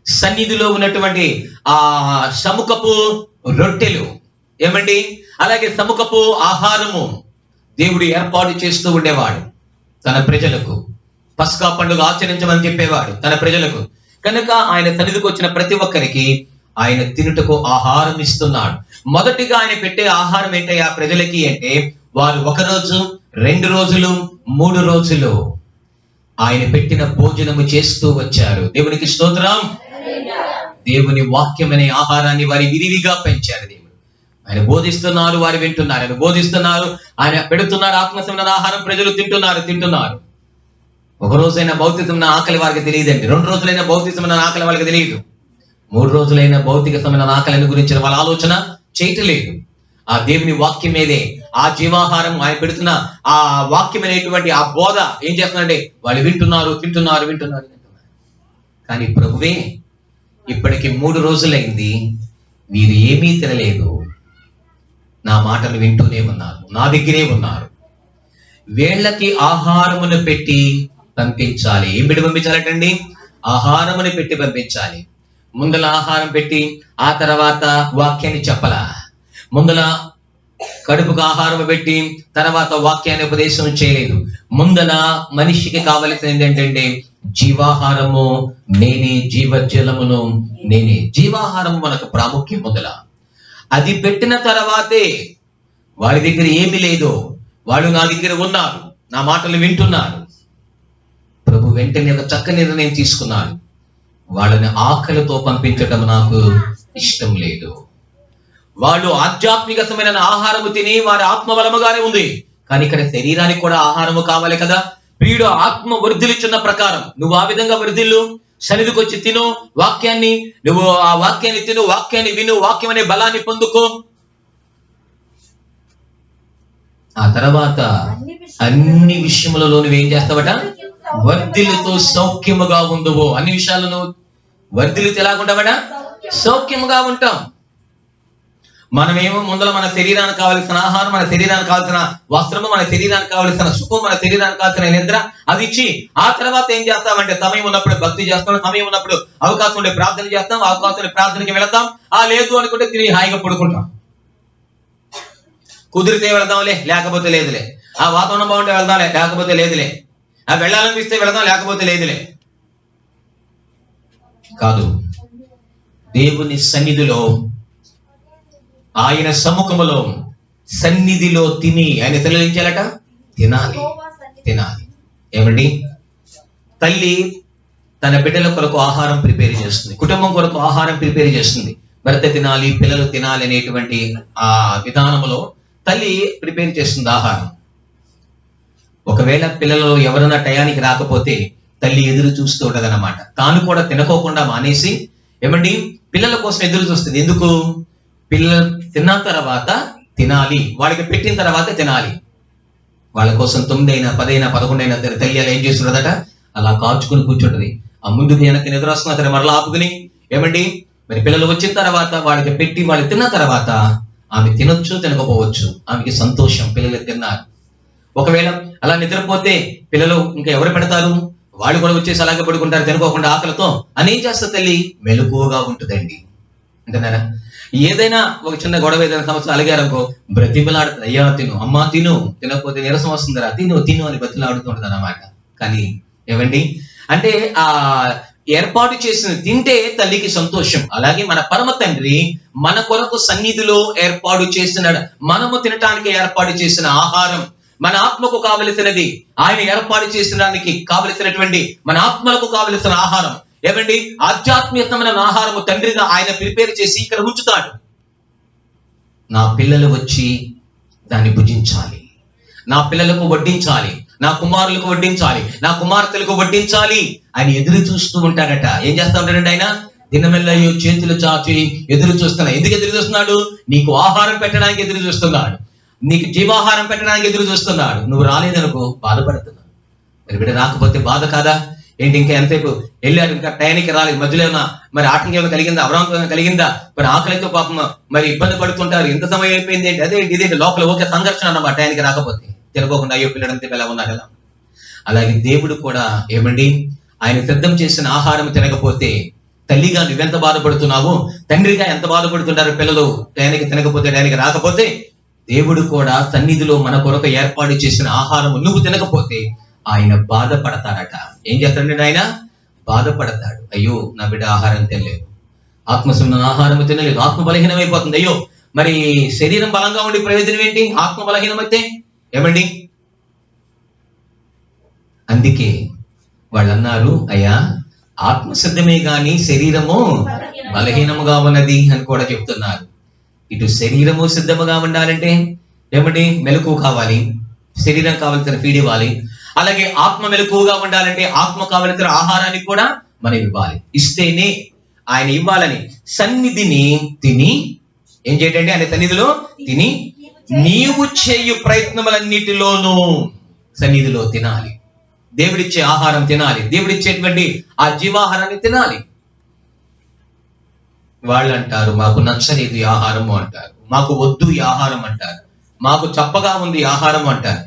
సన్నిధిలో ఉన్నటువంటి ఆ సముఖపు రొట్టెలు, ఏమండి, అలాగే సముఖపు ఆహారము దేవుడు ఏర్పాటు చేస్తూ ఉండేవాడు తన ప్రజలకు. పస్కా పండుగ ఆచరించమని చెప్పేవాడు తన ప్రజలకు. కనుక ఆయన సన్నిధికి వచ్చిన ప్రతి ఒక్కరికి ఆయన తినుటకు ఆహారం ఇస్తున్నాడు. మొదటిగా ఆయన పెట్టే ఆహారం ఏంటి ఆ ప్రజలకి అంటే, వారు 1 రోజు, 2 రోజులు, 3 రోజులు ఆయన పెట్టిన భోజనము చేస్తూ వచ్చారు. దేవునికి స్తోత్రం. దేవుని వాక్యం అనే ఆహారాన్ని వారి విరివిగా పెంచారు. దేవుడు ఆయన బోధిస్తున్నారు, వారు వింటున్నారు. ఆయన బోధిస్తున్నారు, ఆయన పెడుతున్నారు ఆత్మసమైన ఆహారం, ప్రజలు తింటున్నారు. ఒక రోజైనా భౌతికమైన ఆకలి వారికి తెలియదండి. 2 రోజులైన భౌతికమైన ఆకలి వాళ్ళకి తెలియదు. 3 రోజులైన భౌతికమైన ఆకలిని గురించిన వాళ్ళ ఆలోచన చేయటం లేదు. ఆ దేవుని వాక్యం మీదే, ఆ జీవాహారం ఆయన పెడుతున్న ఆ వాక్యం అనేటువంటి ఆ బోధ ఏం చేస్తున్నారంటే వాళ్ళు వింటున్నారు. కానీ ప్రభువే ఇప్పటికి 3 రోజులైంది, వీరు ఏమీ తినలేదు, నా మాటలు వింటూనే ఉన్నారు, నా దగ్గరే ఉన్నారు. వీళ్ళకి ఆహారమును పెట్టి పంపించాలి. ఏం పెట్టి పంపించాలటండి? ఆహారమును పెట్టి పంపించాలి. ముందల ఆహారం పెట్టి ఆ తర్వాత వాక్యాన్ని చెప్పలా. ముందల కడుపుకు ఆహారం పెట్టి తర్వాత వాక్యాన్ని ఉపదేశం చేయలేదు. ముందల మనిషికి కావలసినది ఏంటంటే జీవాహారము నేనే, జీవజలమును నేనే. జీవాహారం మనకు ప్రాముఖ్యం. ముందల అది పెట్టిన తర్వాతే వారి దగ్గర ఏమీ లేదు, వాళ్ళు నా దగ్గర ఉన్నారు, నా మాటలు వింటున్నారు. ప్రభు వెంటనే ఒక చక్కని నిర్ణయం తీసుకున్నాడు. వాళ్ళని ఆకలితో పంపించడం నాకు ఇష్టం లేదు. వాళ్ళు ఆధ్యాత్మికమైన ఆహారము తిని వారి ఆత్మ బలముగానే ఉంది, కానీ ఇక్కడ శరీరానికి కూడా ఆహారము కావాలి కదా. ప్రియుడు ఆత్మ వర్ధిల్లుచున్న ప్రకారం నువ్వు ఆ విధంగా వర్ధిల్లు, సన్నిధికి వచ్చి తిను వాక్యాన్ని, నువ్వు ఆ వాక్యాన్ని తిను, వాక్యాన్ని విను, వాక్యం అనే బలాన్ని పొందుకో. ఆ తర్వాత అన్ని విషయములలో నువ్వేం చేస్తావట? వర్ధిల్లుతో సౌఖ్యముగా ఉండువు. అన్ని విషయాలను వర్ధిల్లుతో ఎలాగుంటావట? సౌఖ్యముగా ఉంటాం. మనమేమో ముందర మన శరీరానికి కావలసిన ఆహారం, మన శరీరానికి కావాల్సిన వస్త్రము, మన శరీరానికి కావలసిన సుఖం, మన శరీరానికి కావాల్సిన నిద్ర అది ఇచ్చి ఆ తర్వాత ఏం చేస్తామంటే సమయం ఉన్నప్పుడు భక్తి చేస్తాం, సమయం ఉన్నప్పుడు అవకాశం ఉండే ప్రార్థన చేస్తాం, అవకాశం ఉండే ప్రార్థనకి వెళతాం. లేదు అనుకుంటే తిని హాయిగా పడుకుంటాం. కుదిరితే వెళదాంలే, లేకపోతే లేదులే. ఆ వాతావరణం బాగుంటే వెళ్దాంలే, లేకపోతే లేదులే. ఆ వెళ్ళాలనిపిస్తే వెళదాం, లేకపోతే లేదులే. కాదు, దేవుని సన్నిధిలో, ఆయన సముఖములో, సన్నిధిలో తిని ఆయన తెలియజేయాలట. తినాలి. ఏమండి, తల్లి తన బిడ్డల కొరకు ఆహారం ప్రిపేర్ చేస్తుంది, కుటుంబం కొరకు ఆహారం ప్రిపేర్ చేస్తుంది. భర్త తినాలి, పిల్లలు తినాలి అనేటువంటి ఆ విధానంలో తల్లి ప్రిపేర్ చేస్తుంది ఆహారం. ఒకవేళ పిల్లలు ఎవరైనా టయానికి రాకపోతే తల్లి ఎదురు చూస్తూ ఉంటది అన్నమాట. తాను కూడా తినకోకుండా మానేసి ఏమండి పిల్లల కోసం ఎదురు చూస్తుంది. ఎందుకు? పిల్లలు తిన్న తర్వాత తినాలి, వాళ్ళకి పెట్టిన తర్వాత తినాలి. వాళ్ళ కోసం 9 అయినా 10 అయినా 11 అయినా తల్లి అలా ఏం చేస్తుండదట? అలా కాచుకుని కూర్చుంటది. ఆ ముందుకు వెనక్కి నిద్ర వస్తున్నా సరే మరలా ఆపుకుని ఏమండి మరి పిల్లలు వచ్చిన తర్వాత వాళ్ళకి పెట్టి వాళ్ళు తిన్న తర్వాత ఆమె తినొచ్చు, తినకపోవచ్చు, ఆమెకి సంతోషం, పిల్లలు తిన్నారు. ఒకవేళ అలా నిద్రపోతే పిల్లలు ఇంకా ఎవరు పెడతారు? వాళ్ళు కూడా వచ్చేసి అలాగే పడుకుంటారు తినుకోకుండా ఆకలితో. అని ఏం చేస్తారు? తల్లి మెలకువగా ఉంటుందండి. అంటున్నారా? ఏదైనా ఒక చిన్న గొడవ, ఏదైనా సమస్య అలిగారనుకో బ్రతిమలాడుతుంది. అయ్యా తిను, అమ్మా తిను, తినకపోతే నీరసం వస్తుందిరా, తిను అని బతిలాడుతుంటది అన్నమాట. కానీ ఏమండి అంటే ఆ ఏర్పాటు చేసిన తింటే తల్లికి సంతోషం. అలాగే మన పరమ తండ్రి మన కొరకు సన్నిధిలో ఏర్పాటు చేస్తున్నాడు. మనము తినటానికి ఏర్పాటు చేసిన ఆహారం, మన ఆత్మకు కావలసినది, ఆయన ఏర్పాటు చేసడానికి కావలసినటువంటి మన ఆత్మలకు కావలసిన ఆహారం. ఏమండి ఆధ్యాత్మికమైన ఆహారము తండ్రిగా ఆయన ప్రిపేర్ చేసి ఇక్కడ ఉంచుతాడు. నా పిల్లలు వచ్చి దాన్ని భుజించాలి, నా పిల్లలకు వడ్డించాలి, నా కుమారులకు వడ్డించాలి, నా కుమార్తెలకు వడ్డించాలి అని ఎదురు చూస్తూ ఉంటాడట. ఏం చేస్తా ఉంటాడంటే ఆయన దినమెల్లయ్యో చేతులు చాచి ఎదురు చూస్తున్నాడు. ఎందుకు ఎదురు చూస్తున్నాడు? నీకు ఆహారం పెట్టడానికి ఎదురు చూస్తున్నాడు, నీకు జీవాహారం పెట్టడానికి ఎదురు చూస్తున్నాడు. నువ్వు రాలేదనుకో బాధపడుతున్నావు. మరి బిడ్డ రాకపోతే బాధ కాదా ఏంటి? ఇంకా ఎంతసేపు వెళ్ళారు, ఇంకా టైంకి రాలేదు, మధ్యలో ఏమైనా మరి ఆటంకం ఏమైనా కలిగిందా, అభ్రాంతం కలిగిందా, మరి ఆకలితో పాపం మరి ఇబ్బంది పడుతుంటారు. ఎంత సమయం అయిపోయింది ఏంటి, అదేంటి ఇదేంటి, లోపల ఓకే సంఘర్షణ అన్నమాట. టైంకి రాకపోతే తినకోకుండా అయ్యో పిల్లడంతే ఎలా ఉన్నారు కదా. అలాగే దేవుడు కూడా ఏమండి ఆయన సిద్ధం చేసిన ఆహారం తినకపోతే తల్లిగా నువ్వెంత బాధపడుతున్నావు, తండ్రిగా ఎంత బాధపడుతుంటారు పిల్లలు టైంకి తినకపోతే, టైంకి రాకపోతే. దేవుడు కూడా సన్నిధిలో మన కొరకు ఏర్పాటు చేసిన ఆహారం నువ్వు తినకపోతే ఆయన బాధపడతాడట. ఏం చేస్తాడంటే ఆయన బాధపడతాడు. అయ్యో నా బిడ్డ ఆహారం తినలేదు, ఆత్మసంబంధ ఆహారం తినలేదు, ఆత్మ బలహీనమైపోతుంది. అయ్యో మరి శరీరం బలంగా ఉండే ప్రయోజనం ఏంటి? ఆత్మ బలహీనమైతే ఏమండి? అందుకే వాళ్ళు అన్నారు, అయ్యా ఆత్మ సిద్ధమే గాని శరీరము బలహీనముగా ఉన్నది అని కూడా చెప్తున్నారు. ఇటు శరీరము సిద్ధముగా ఉండాలంటే ఏమిటి? మెలకువ కావాలి, శరీరం కావలసిన ఫీడ్ ఇవ్వాలి. అలాగే ఆత్మ మెలకువగా ఉండాలంటే ఆత్మ కావలసిన ఆహారాన్ని కూడా మనం ఇవ్వాలి. ఇస్తేనే ఆయన ఇవ్వాలని సన్నిధిని తిని ఏం చేయటండి? ఆయన సన్నిధిలో తిని నీవు చేయు ప్రయత్నములన్నిటిలోనూ సన్నిధిలో తినాలి. దేవుడిచ్చే ఆహారం తినాలి, దేవుడిచ్చేటువంటి ఆ జీవాహారాన్ని తినాలి. వాళ్ళు అంటారు, మాకు నచ్చలేదు ఈ ఆహారము అంటారు, మాకు వద్దు ఈ ఆహారం అంటారు, మాకు చప్పగా ఉంది ఈ ఆహారం అంటారు,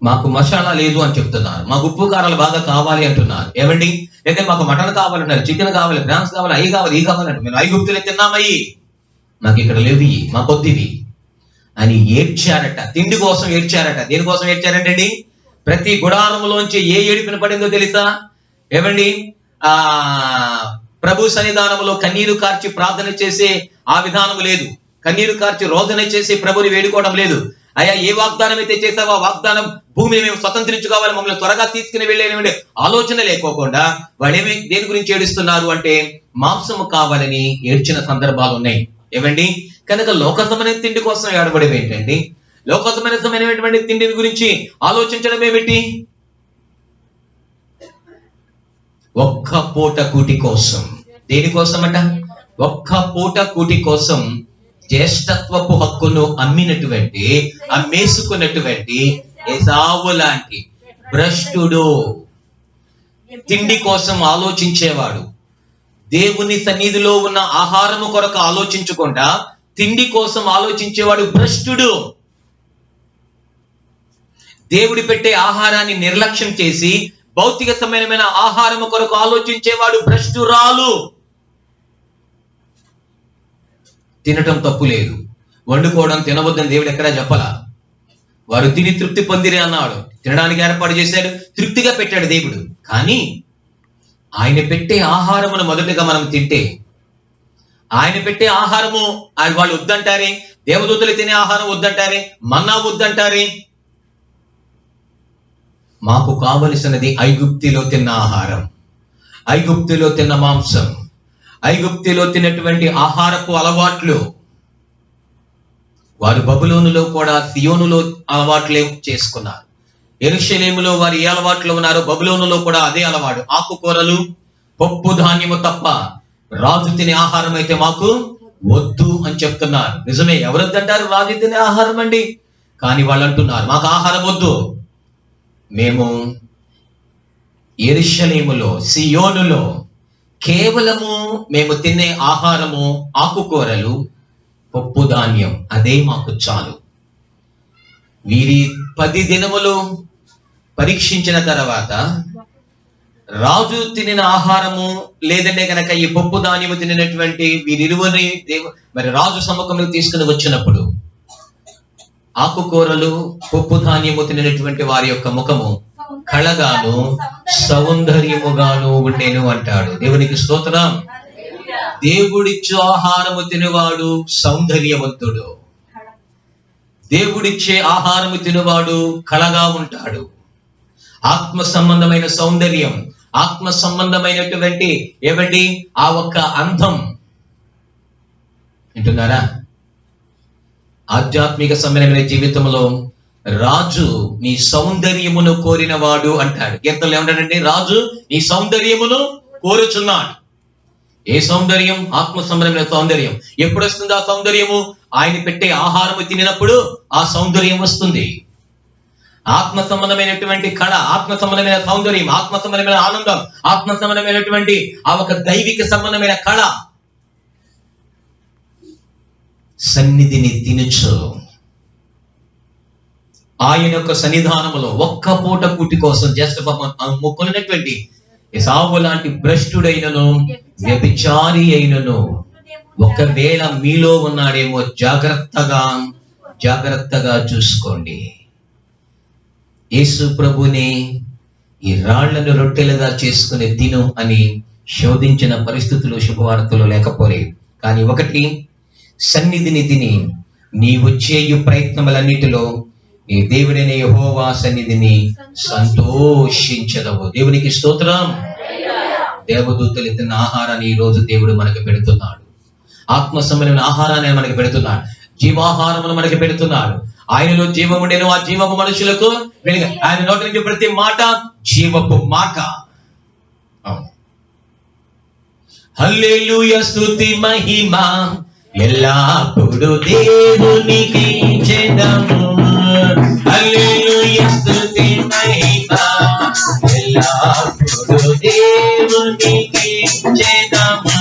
మాకు మసాలా లేదు అని చెప్తున్నారు, మాకు ఉప్పు కారాలు బాగా కావాలి అంటున్నారు. ఏమండి? లేదా మాకు మటన్ కావాలన్నారు, చికెన్ కావాలి, ప్రాన్స్ కావాలి, అవి కావాలి, ఈ కావాలంటారు. మేము ఐగుప్తులే తిన్నామయ్యి, మాకు ఇక్కడ లేవి, మా కొద్దివి అని ఏడ్చారట. తిండి కోసం ఏడ్చారట. దేనికోసం ఏడ్చారంటండి? ప్రతి గుడారంలోంచి ఏ ఏడుపున పడిందో తెలుసా? ఏమండి? ప్రభు సన్నిధానంలో కన్నీరు కార్చి ప్రార్థన చేసే ఆ విధానం లేదు. కన్నీరు కార్చి రోదన చేసి ప్రభుని వేడుకోవడం లేదు. అయ్యా ఏ వాగ్దానం అయితే చేసావో ఆ వాగ్దానం భూమిని మేము స్వతంత్రించుకోవాలి, మమ్మల్ని త్వరగా తీసుకుని వెళ్ళేటువంటి ఆలోచన లేకోకుండా వాళ్ళేమి దేని గురించి ఏడుస్తున్నారు అంటే మాంసము కావాలని ఏడ్చిన సందర్భాలు ఉన్నాయి. ఏమండి? కనుక లోకసమైన తిండి కోసం ఏడబడేవి ఏంటండి? లోకసమైనటువంటి తిండి గురించి ఆలోచించడం ఏమిటి? ఒక్క పూట కూటి కోసం. దేనికోసం అట? ఒక్క పూట కూటి కోసం జ్యేష్ఠత్వపు హక్కును అమ్మేసుకున్నటువంటి ఏసావు లాంటి భ్రష్టుడు, తిండి కోసం ఆలోచించేవాడు, దేవుని సన్నిధిలో ఉన్న ఆహారము కొరకు ఆలోచించకుండా తిండి కోసం ఆలోచించేవాడు భ్రష్టుడు. దేవుడి పెట్టే ఆహారాన్ని నిర్లక్ష్యం చేసి భౌతిక సంబంధమైన ఆహారము కొరకు ఆలోచించేవాడు భ్రష్టురాలు. తినటం తప్పు లేదు, వండుకోవడం తినవద్దని దేవుడు ఎక్కడా చెప్పలా. వారు తిని తృప్తి పొందిరే అన్నాడు. తినడానికి ఏర్పాటు చేశాడు, తృప్తిగా పెట్టాడు దేవుడు. కానీ ఆయన పెట్టే ఆహారమును మొదటగా మనం తింటే, ఆయన పెట్టే ఆహారము వాళ్ళు వద్దంటారే, దేవదూతలు తినే ఆహారం వద్దంటారే, మన్నా వద్దంటారే. మాకు కావలసినది ఐగుప్తిలో తిన్న ఆహారం, ఐగుప్తిలో తిన్న మాంసం, ఐగుప్తిలో తిన్నటువంటి ఆహారపు అలవాట్లు. వారు బబులోనులో కూడా సియోనులో అలవాట్లే చేసుకున్నారు. యెరూషలేములో వారు ఏ అలవాట్లు ఉన్నారో బబులోనులో కూడా అదే అలవాటు. ఆకుకూరలు, పప్పు ధాన్యము తప్ప రాజు తినే ఆహారం అయితే మాకు వద్దు అని చెప్తున్నారు. నిజమే, ఎవరొద్దంటారు? రాజు తినే ఆహారం అండి. కానీ వాళ్ళు అంటున్నారు, మాకు ఆహారం వద్దు, మేము యెరూషలేములో సియోనులో కేవలము మేము తినే ఆహారము ఆకుకూరలు, పప్పు ధాన్యం, అదే మాకు చాలు. వీరి 10 దినములు పరీక్షించిన తర్వాత రాజు తినిన ఆహారము లేదంటే కనుక ఈ పప్పు ధాన్యము తినినటువంటి వీరిరువుని మరి రాజు సముఖంలో తీసుకుని వచ్చినప్పుడు ఆకుకూరలు, పప్పు ధాన్యము తినినటువంటి వారి యొక్క ముఖము కళగాను సౌందర్యముగాను ఉండేను అంటాడు. దేవునికి స్తోత్రం. దేవుడిచ్చు ఆహారము తినేవాడు సౌందర్యవంతుడు, దేవుడిచ్చే ఆహారము తినేవాడు కళగా ఉంటాడు. ఆత్మ సంబంధమైన సౌందర్యం, ఆత్మ సంబంధమైనటువంటి ఏమిటి? ఆ ఒక్క అందం. వింటున్నారా? ఆధ్యాత్మిక సంబంధమైన జీవితంలో రాజు నీ సౌందర్యమును కోరినవాడు అంటాడు. కీర్తనలు ఏమంటాడంటే, రాజు నీ సౌందర్యమును కోరుచున్నాడు. ఏ సౌందర్యం? ఆత్మ సంబంధమైన సౌందర్యం. ఎప్పుడు వస్తుంది ఆ సౌందర్యము? ఆయన పెట్టే ఆహారము తినినప్పుడు ఆ సౌందర్యం వస్తుంది. ఆత్మ సంబంధమైనటువంటి కళ, ఆత్మ సంబంధమైన సౌందర్యం, ఆత్మ సంబంధమైన ఆనందం, ఆత్మ సంబంధమైనటువంటి ఆ ఒక దైవిక సంబంధమైన కళ. సన్నిధిని తినుచు ఆయన యొక్క సన్నిధానములో ఒక్క పూట కూటి కోసం మొక్కున్నటువంటి ఏసావు లాంటి భ్రష్టుడైనను వ్యభిచారి అయినను ఒకవేళ మీలో ఉన్నాడేమో జాగ్రత్తగా చూసుకోండి. యేసు ప్రభుని ఈ రాళ్లను రొట్టెలుగా చేసుకుని తిను అని శోధించిన పరిస్థితులు శుభవార్తలు లేకపోలేదు. కానీ ఒకటి, సన్నిధిని తిని నీవు చేయు ప్రయత్నములన్నిటిలో నీ దేవుడైన యెహోవా సన్నిధిని సంతోషించదవు. దేవునికి స్తోత్రం. దేవదూతలు తిన్న ఆహారాన్ని ఈ రోజు దేవుడు మనకు పెడుతున్నాడు. ఆత్మ సంబంధమైన ఆహారాన్ని మనకి పెడుతున్నాడు. జీవాహారమును మనకి పెడుతున్నాడు. ఆయనలో జీవము ఉండెను, ఆ జీవపు మనుషులకు వెలుగు. ఆయన నోటి నుంచి ప్రతి మాట జీవపు మాట. హల్లెలూయా, స్తుతి మహిమ ఎల్లప్పుడు దేవునికి చెందము. హల్లెలూయా, స్తుతి మహిమ ఎల్లప్పుడు దేవునికి చెందము.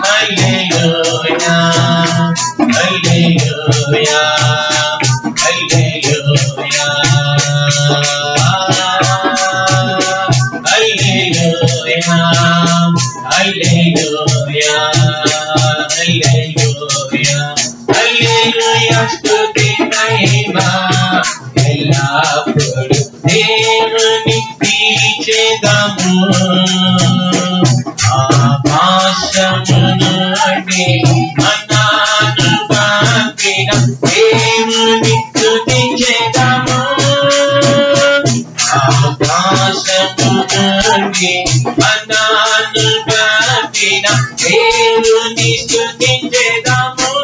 హల్లెలూయా, హల్లెలూయా, హల్లెలూయా, హల్లెలూయా, హల్లెలూయా, హల్లెలూయా, హల్లెలూయా, స్తుతి మహిమ ఎల్లప్పుడు దేవునికి చెందము. ఆకాశమును అడ్డి మన్నాను పంపిన దేవుని స్తుతించెదము. ఆకాశమును అడ్డి మన్నాను పంపిన దేవుని స్తుతించెదము.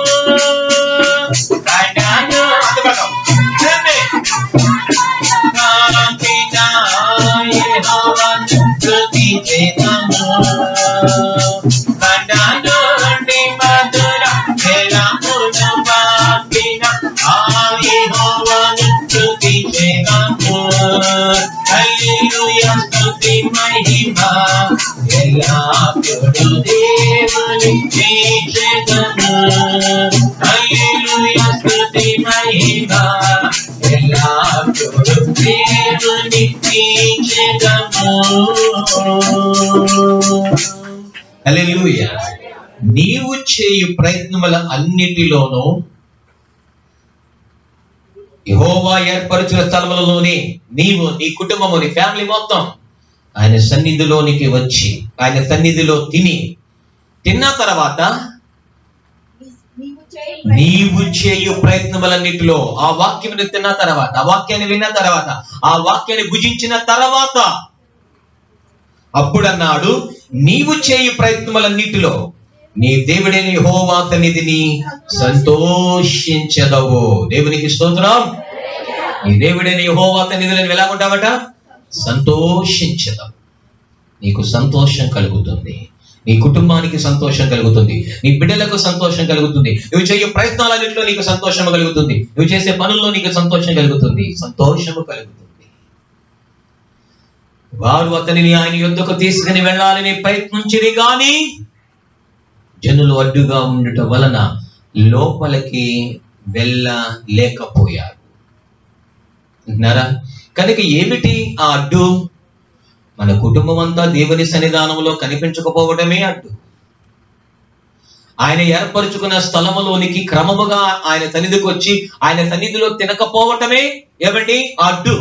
హల్లెలూయా, స్తుతి మహిమ ఎల్లప్పుడు దేవునికి చెందము. హల్లెలూయా, స్తుతి మహిమ ఎల్లప్పుడు దేవునికి చెందము. హల్లెలూయా. నీవు చేయు ప్రయత్నముల అన్నిటిలోనూ యెహోవా ఏర్పరచిన స్థలములలోనే నీవు, నీ కుటుంబము, నీ ఫ్యామిలీ మొత్తం ఆయన సన్నిధిలోనికి వచ్చి ఆయన సన్నిధిలో తిన్న తర్వాత నీవు చేయు ప్రయత్నములన్నిటిలో ఆ వాక్యమును తిన్న తర్వాత, ఆ వాక్యాన్ని విన్న తర్వాత, ఆ వాక్యాన్ని భుజించిన తర్వాత అప్పుడన్నాడు, నీవు చేయు ప్రయత్నములన్నిటిలో నీ దేవుడైన యెహోవా సన్నిధిని సంతోషించదవు. దేవునికి స్తోత్రం. నీ దేవుడైన యెహోవా సన్నిధిని ఎలా ఉంటావట? సంతోషించదవు. నీకు సంతోషం కలుగుతుంది, నీ కుటుంబానికి సంతోషం కలుగుతుంది, నీ బిడ్డలకు సంతోషం కలుగుతుంది. నువ్వు చేయే ప్రయత్నాలన్నింటిలో నీకు సంతోషం కలుగుతుంది, నువ్వు చేసే పనుల్లో నీకు సంతోషం కలుగుతుంది, సంతోషము కలుగుతుంది. వారు అతనిని ఆయన యొద్దకు తీసుకుని వెళ్ళాలని ప్రయత్నించిరి గాని జనులు అడ్డుగా ఉండటం వలన లోపలికి వెళ్ళలేకపోయారు. విన్నారా? కనుక ఏమిటి ఆ అడ్డు? మన కుటుంబం అంతా దేవుని సన్నిధానంలో కనిపించకపోవడమే అడ్డు. ఆయన ఏర్పరచుకున్న స్థలములోనికి క్రమముగా ఆయన సన్నిధికి వచ్చి ఆయన సన్నిధిలో తినకపోవటమే ఏమండి అడ్డు.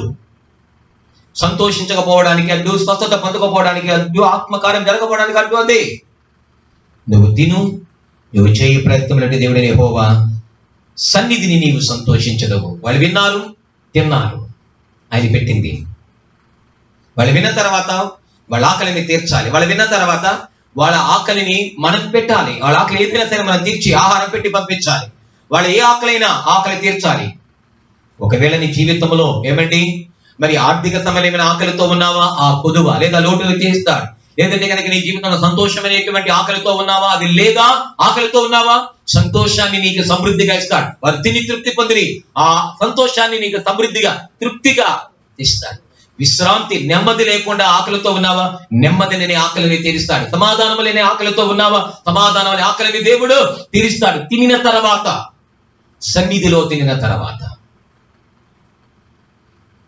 సంతోషించకపోవడానికి అడ్డు, స్వస్థత పొందకపోవడానికి అడ్డు, ఆత్మకార్యం జరగకపోవడానికి అడ్డు అదే. నువ్వు తిను, నువ్వు చేయి ప్రయత్నం అంటే దేవుడైన యెహోవా సన్నిధిని నీవు సంతోషించదవు. వాళ్ళు విన్నారు, తిన్నారు, ఆయన పెట్టింది. వాళ్ళు విన్న తర్వాత వాళ్ళ ఆకలిని తీర్చాలి. వాళ్ళు విన్న తర్వాత వాళ్ళ ఆకలిని మనం పెట్టాలి. వాళ్ళ ఆకలి ఏదైనా సరే మనం తీర్చి ఆహారం పెట్టి పంపించాలి. వాళ్ళు ఏ ఆకలైనా ఆకలి తీర్చాలి. ఒకవేళ నీ జీవితంలో ఏమండి మరి ఆర్థిక సంబంధమైన ఆకలితో ఉన్నావా? ఆ పొదువ లేదా లోటును తీస్తాడు. లేదంటే కనుక నీ జీవితంలో సంతోషమైనటువంటి ఆకలితో ఉన్నావా? అది లేదా ఆకలితో ఉన్నావా? సంతోషాన్ని నీకు సమృద్ధిగా ఇస్తాడు. వారు తిని తృప్తి పొందిరి, ఆ సంతోషాన్ని నీకు సమృద్ధిగా తృప్తిగా ఇస్తాడు. విశ్రాంతి, నెమ్మది లేకుండా ఆకలితో ఉన్నావా? నెమ్మది లేని ఆకలిని తీరుస్తాడు. సమాధానం లేని ఆకలితో ఉన్నావా? సమాధానం లేని ఆకలిని దేవుడు తీరుస్తాడు. తినిన తర్వాత, సన్నిధిలో తినిన తర్వాత.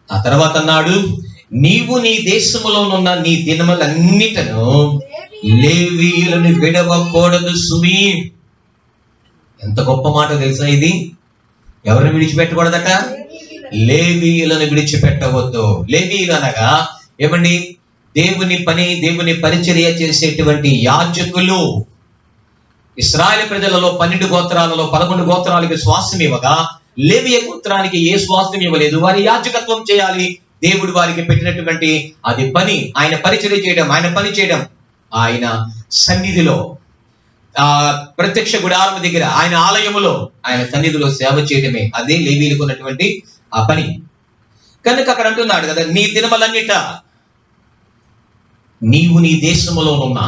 ఆ తర్వాత అన్నాడు, నీవు నీ దేశములోనున్న నీ దినములన్నిటను లేవీయులను విడవకూడదు సుమీ. ఎంత గొప్ప మాట తెలుసా ఇది? ఎవరిని విడిచిపెట్టకూడదట? లేవీయులను విడిచిపెట్టవద్దు. లేవీయులు అనగా ఏమండి? దేవుని పని, దేవుని పరిచర్య చేసేటువంటి యాజకులు. ఇశ్రాయేలు ప్రజలలో 12 గోత్రాలలో 11 గోత్రాలకి స్వాస్థ్యం ఇవ్వగా లేవియ గోత్రానికి ఏ స్వాస్థ్యం ఇవ్వలేదు. వారి యాజకత్వం చేయాలి. దేవుడు వారికి పెట్టినటువంటి అది పని, ఆయన పరిచర్య చేయడం, ఆయన పని చేయడం, ఆయన సన్నిధిలో ప్రత్యక్ష గుడారం దగ్గర, ఆయన ఆలయములో, ఆయన సన్నిధిలో సేవ చేయడమే, అదే లేవీలకు ఉన్నటువంటి ఆ పని. కనుక అక్కడ అంటున్నాడు కదా, నీ దినములన్నిట నీవు నీ దేశములోనున్నా,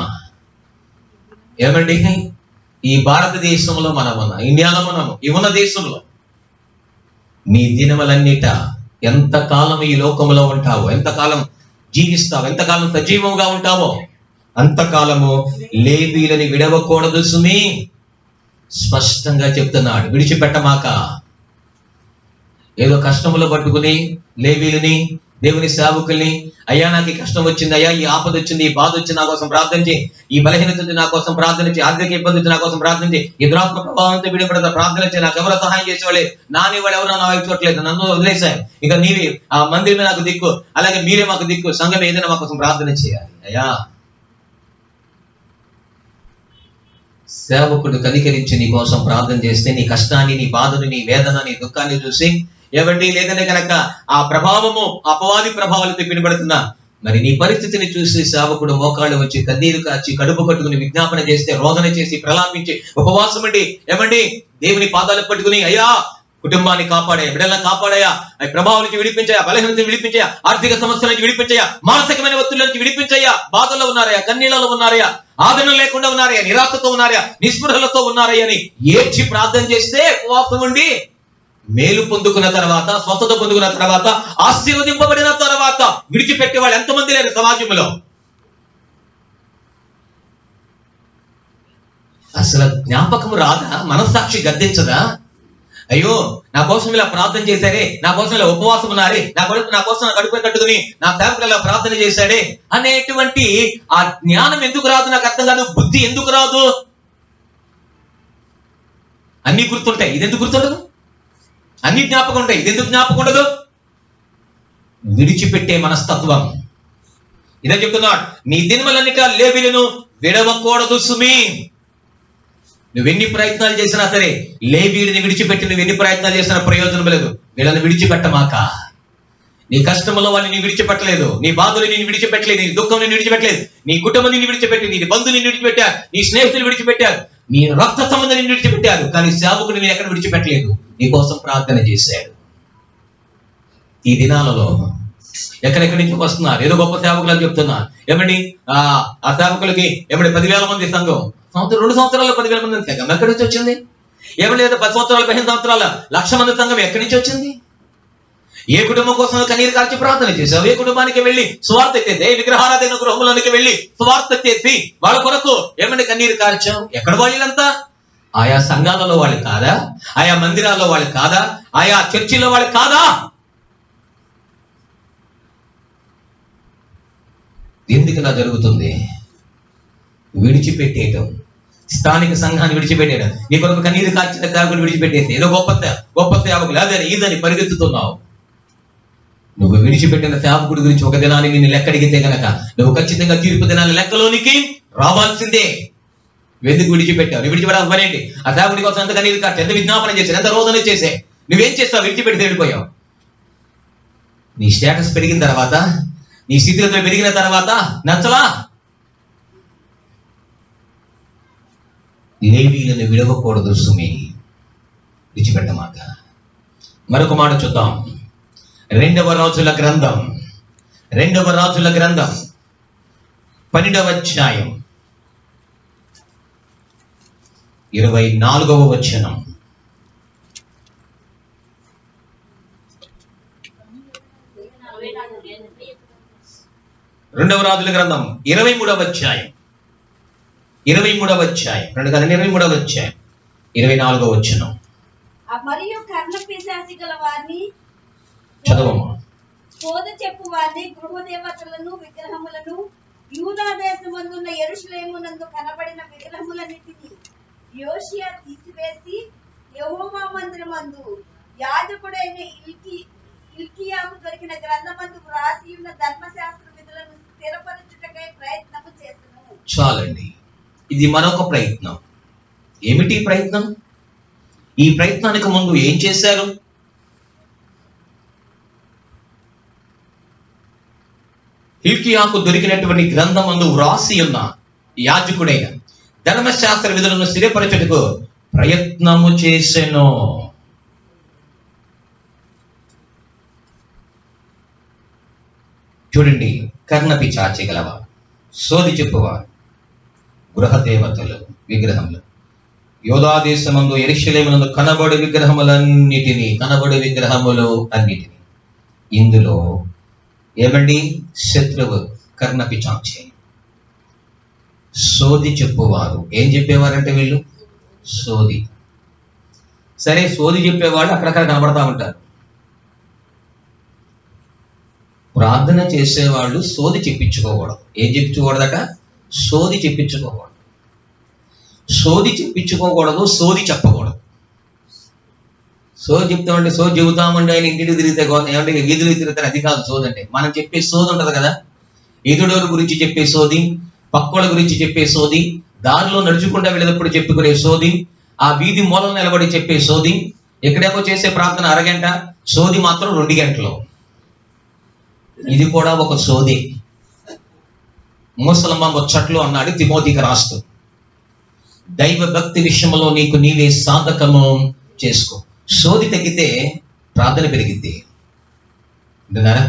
ఏమండి ఈ భారతదేశంలో మనం ఉన్నాం, ఇండియాలో మనము ఈ ఉన్న దేశంలో నీ దినములన్నిట ఎంతకాలం ఈ లోకంలో ఉంటావో, ఎంతకాలం జీవిస్తావు, ఎంతకాలం సజీవంగా ఉంటావో అంతకాలము లేవీలని విడవకూడదు సుమి. స్పష్టంగా చెప్తున్నాడు, విడిచిపెట్టమాక. ఏదో కష్టములో పట్టుకుని లేవీలని, దేవుని సేవకుల్ని, అయ్యా నాకు ఈ కష్టం వచ్చింది, అయ్యా ఈ ఆపద వచ్చింది, ఈ బాధ వచ్చింది, నా కోసం ప్రార్థన చేయి, ఈ బలహీనత వచ్చి నా కోసం ప్రార్థన చేయి, ఆర్థిక ఇబ్బంది వచ్చి నా కోసం ప్రార్థన చేయి, ఈ దురాత్మ ప్రభావంతో విడిపడతా ప్రార్థన చేయి, నాకు ఎవరో సహాయం చేసేవాళ్ళే, నాని వాళ్ళు ఎవరో నా వైపు చూడలేదు, నన్ను వదిలేశారు, ఇక నీవి ఆ మందిరమే నాకు దిక్కు, అలాగే మీరే మాకు దిక్కు, సంఘం ఏదైనా మా కోసం ప్రార్థన చేయాలి. అయ్యా సేవకుడు కనికరించి నీ కోసం ప్రార్థన చేస్తే నీ కష్టాన్ని, నీ బాధను, నీ వేదన, నీ దుఃఖాన్ని చూసి ఏమండి, లేదంటే కనుక ఆ ప్రభావము అపవాది ప్రభావాలతో వినబడుతున్నా మరి నీ పరిస్థితిని చూసి సేవకుడు మోకాళ్ళు వచ్చి కన్నీరు కాచి కడుపు కట్టుకుని విజ్ఞాపన చేస్తే, రోదన చేసి ప్రలాపించి ఉపవాసం అండి ఏమండి దేవుని పాదాలు పట్టుకుని, అయ్యా కుటుంబాన్ని కాపాడాయా, బిడ్డలను కాపాడాయా, ప్రభావం నుంచి విడిపించాయా, బలహీనత నుంచి విడిపించాయా, ఆర్థిక సమస్యల నుంచి విడిపించాయా, మానసికమైన ఒత్తిళ్ల నుంచి విడిపించాయా, బాధల్లో ఉన్నారయ్యా, కన్నీళ్లలో ఉన్నారయ్యా, ఆదరణ లేకుండా ఉన్నారయ్యా, నిరాశతో ఉన్నారయ్యా, నిస్పృహలతో ఉన్నారయ్యా అని ఏడ్చి ప్రార్థన చేస్తే, ఉపవాసం ఉండి మేలు పొందుకున్న తర్వాత, స్వస్థత పొందుకున్న తర్వాత, ఆశీర్వదింపబడిన తర్వాత విడిచిపెట్టే వాళ్ళు ఎంతమంది లేరు సమాజంలో. అసలు జ్ఞాపకం రాదా? మనస్సాక్షి గద్దించదా? అయ్యో నా కోసం ఇలా ప్రార్థన చేశారే, నా కోసం ఇలా ఉపవాసం ఉన్నారే, నా కోసం కడుపు కట్టుకుని నా సేవకులు ఇలా ప్రార్థన చేశాడే అనేటువంటి ఆ జ్ఞానం ఎందుకు రాదు? నాకు అర్థం కాదు. బుద్ధి ఎందుకు రాదు? అన్ని గుర్తుంటాయి, ఇది ఎందుకు గుర్తుండదు? అన్ని జ్ఞాపకం ఉంటాయి, ఇది ఎందుకు జ్ఞాపకం ఉండదు? విడిచిపెట్టే మనస్తత్వం. ఇదే చెప్తున్నాడు, నీ దినములన్నిట లేవీలను విడవకూడదు సుమి. నువ్వెన్ని ప్రయత్నాలు చేసినా సరే, లేవీయుడిని విడిచిపెట్టి నువ్వు ఎన్ని ప్రయత్నాలు చేసినా ప్రయోజనం లేదు. వీళ్ళని విడిచిపెట్టమాక. నీ కష్టంలో వాళ్ళని నీ విడిచిపెట్టలేదు, నీ బాధలు నేను విడిచిపెట్టలేదు, నీ దుఃఖం నేను విడిచిపెట్టలేదు, నీ కుటుంబం నిన్ను విడిచిపెట్టి, నీ బంధువులు నిన్ను విడిచిపెట్టారు, నీ స్నేహితులు విడిచిపెట్టారు, నీ రక్త సంబంధం నిన్ను విడిచిపెట్టారు, కానీ సేవకుడు నేను ఎక్కడ విడిచిపెట్టలేదు, నీ కోసం ప్రార్థన చేశాడు. ఈ దినాలలో ఎక్కడెక్కడి నుంచి వస్తున్నారు, ఏదో గొప్ప సేవకులు చెప్తున్నారు. ఏమండి ఆ సేవకులకి ఏమండి 10,000 మంది సంఘం, 2 సంవత్సరాల్లో 10,000 మంది సంఘం ఎక్కడి నుంచి వచ్చింది? ఏమండి లేదా 10 సంవత్సరాలు 15 సంవత్సరాల 1,00,000 మంది సంఘం ఎక్కడి నుంచి వచ్చింది? ఏ కుటుంబం కోసం కన్నీరు కాల్చి ప్రార్థన చేశావు? ఏ కుటుంబానికి వెళ్ళి సువార్త ఎత్తేది? విగ్రహారాధన గృహంలోనికి వెళ్ళి సువార్త చేసి వాళ్ళ కొరకు ఏమండి కన్నీరు కార్చావు? ఎక్కడ వాళ్ళంతా? ఆయా సంఘాలలో వాళ్ళు కాదా? ఆయా మందిరాల్లో వాళ్ళు కాదా? ఆయా చర్చిలో వాళ్ళు కాదా? ఎందుకు ఇలా జరుగుతుంది? విడిచిపెట్టేయటం, స్థానిక సంఘాన్ని విడిచిపెట్టేయడం, నీ కొరకు కన్నీరు కార్చిన సేవకుని విడిచిపెట్టేసి ఏదో గొప్ప సేవకులు అదని ఇదని పరిగెత్తుతున్నావు. నువ్వు విడిచిపెట్టిన సేవకుడి గురించి ఒక దినాన్ని నిన్ను లెక్కడిగితే గనక నువ్వు ఖచ్చితంగా తీర్పు దినాల లెక్కలోనికి రావాల్సిందే. ఎందుకు విడిచిపెట్టావు? నువ్వు విడిచిపెట్టావు పనేంటి? ఆ సేవకుడి కోసం ఎంత కన్నీరు కార్చి, ఎంత విజ్ఞాపన చేశావు, ఎంత రోదన చేసే, నువ్వేం చేస్తావు? విడిచిపెట్టి వెళ్ళిపోయావు. నీ స్టేటస్ పెరిగిన తర్వాత, నీ స్థితిగతులు పెరిగిన తర్వాత నచ్చలా? లేవీయులను విడవకూడదు సుమి, విడిచిపెట్టమాట. మరొక మాట చూద్దాం. 2వ రాజుల గ్రంథం 12వ అధ్యాయం 24వ వచనం. 2వ రాజుల గ్రంథం 23వ అధ్యాయం 23వ అధ్యాయం 24వ వచనం. మరియు కర్ణ పిశాచి గల వారిని, చదవమ్మా. బోధ చెప్పు వారిని, గృహదేవతలను విగ్రహములను, యూదా దేశమందున్న యెరూషలేమునందు కనబడిన విగ్రహములన్నిటిని యోషియా తీసివేసి, యెహోవా మందిరమందు యాజకుడైన హిల్కీయాకు దొరికిన గ్రంథమందు వ్రాసి ఉన్న ధర్మశాస్త్ర విధులను స్థిరపరచుటకై ప్రయత్నము చేసెను. చాలండి, ఇది మరొక ప్రయత్నం. ఏమిటి ప్రయత్నం? ఈ ప్రయత్నానికి ముందు ఏం చేశారు? హిల్కియాకు దొరికినటువంటి గ్రంథం ముందు వ్రాసి ఉన్న యాజకుడైన ధర్మశాస్త్ర విధులను స్థిరపరచుటకు ప్రయత్నము చేసెను. చూడండి, కర్ణపిచాచి గలవారు, సోది చెప్పువారు, గృహదేవతలు, విగ్రహములు, యోధాదేశమందు యెరూషలేమునందు కనబడు విగ్రహములు అన్నిటినీ. ఇందులో ఏమండి? శత్రువు కర్ణపిచాచి, సోది చెప్పువారు. ఏం చెప్పేవారంటే వీళ్ళు? సోది. సరే, సోది చెప్పేవాళ్ళు అక్కడక్కడ కనబడతా ఉంటారు. ప్రార్థన చేసేవాళ్ళు సోది చెప్పించుకోకూడదు. ఏం చెప్పించకూడదట? సోది చెప్పించుకోకూడదు. సోది చెప్పించుకోకూడదు, సోది చెప్పకూడదు. సోది చెప్తామండి, సోది చెబుతామండి, ఆయన ఇంటికి తిరిగితే ఏమంటే వీధులు తిరుగుతారు, అది కాదు సోది అంటే. మనం చెప్పే సోది ఉంటది కదా, ఎదుడోరు గురించి చెప్పే సోది, పక్కోళ్ళ గురించి చెప్పే సోది, దారిలో నడుచుకుంటా వెళ్ళేటప్పుడు చెప్పుకునే సోది, ఆ వీధి మూలం నిలబడి చెప్పే సోది, ఎక్కడేమో చేసే ప్రార్థన అరగంట, సోది మాత్రం 2 గంటలు. ఇది కూడా ఒక సోది. ముసలమ్మ ముచ్చట్లు అన్నాడు తిమోతికి రాస్తూ. దైవ భక్తి విషయంలో నీకు నీవే సాధకము చేసుకో. సోది తగ్గితే ప్రార్థన పెరిగిద్ది. విన్నారా?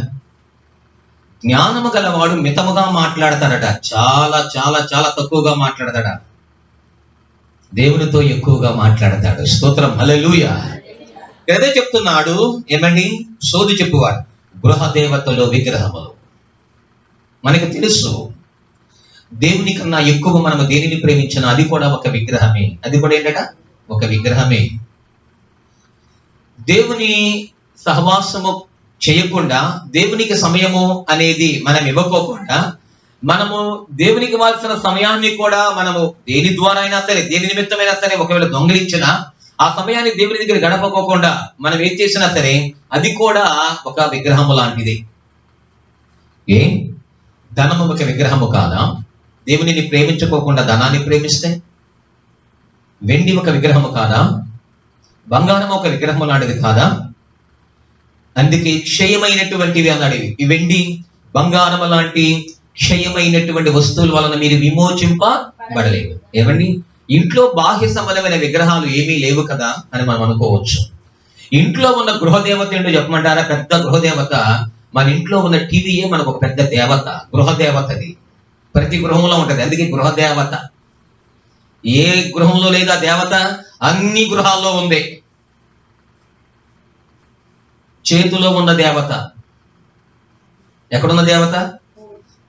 జ్ఞానము గలవాడు మితముగా మాట్లాడతాడట, చాలా చాలా చాలా తక్కువగా మాట్లాడతాడ. దేవునితో ఎక్కువగా మాట్లాడతాడు. స్తోత్రం, హల్లెలూయా. అదే చెప్తున్నాడు. ఏమండి? సోది చెప్పువారు, గృహదేవతలు, విగ్రహములు. మనకు తెలుసు, దేవుని కన్నా ఎక్కువ మనము దేనిని ప్రేమించినా అది కూడా ఒక విగ్రహమే. అది కూడా ఏంటట? ఒక విగ్రహమే. దేవుని సహవాసము చేయకుండా, దేవునికి సమయము అనేది మనం ఇవ్వకోకుండా, మనము దేవునికి ఇవ్వాల్సిన సమయాన్ని కూడా మనము దేని ద్వారా అయినా సరే, దేని నిమిత్తమైనా సరే ఒకవేళ దొంగిలించినా ఆ సమయాన్ని దేవుని దగ్గర గడపకోకుండా మనం ఏం చేసినా సరే అది కూడా ఒక విగ్రహము లాంటిది. ఏ ధనము ఒక విగ్రహము కాదా? దేవునిని ప్రేమించుకోకుండా ధనాన్ని ప్రేమిస్తే. వెండి ఒక విగ్రహము కాదా? బంగారం ఒక విగ్రహము లాంటిది కాదా? అందుకే క్షయమైనటువంటివి అన్నాడు. ఈ వెండి బంగారం లాంటి క్షయమైనటువంటి వస్తువుల వలన మీరు విమోచింపబడలేదు. ఏమండి? ఇంట్లో బాహ్య సంబంధమైన విగ్రహాలు ఏమీ లేవు కదా అని మనం అనుకోవచ్చు. ఇంట్లో ఉన్న గృహదేవత ఏంటో చెప్పమంటారా? పెద్ద గృహదేవత మన ఇంట్లో ఉన్న టీవీయే మనకు ఒక పెద్ద దేవత. గృహదేవతది ప్రతి గృహంలో ఉంటది. అందుకే గృహదేవత. ఏ గృహంలో లేదా దేవత? అన్ని గృహాల్లో ఉంది. చేతిలో ఉన్న దేవత. ఎక్కడున్న దేవత?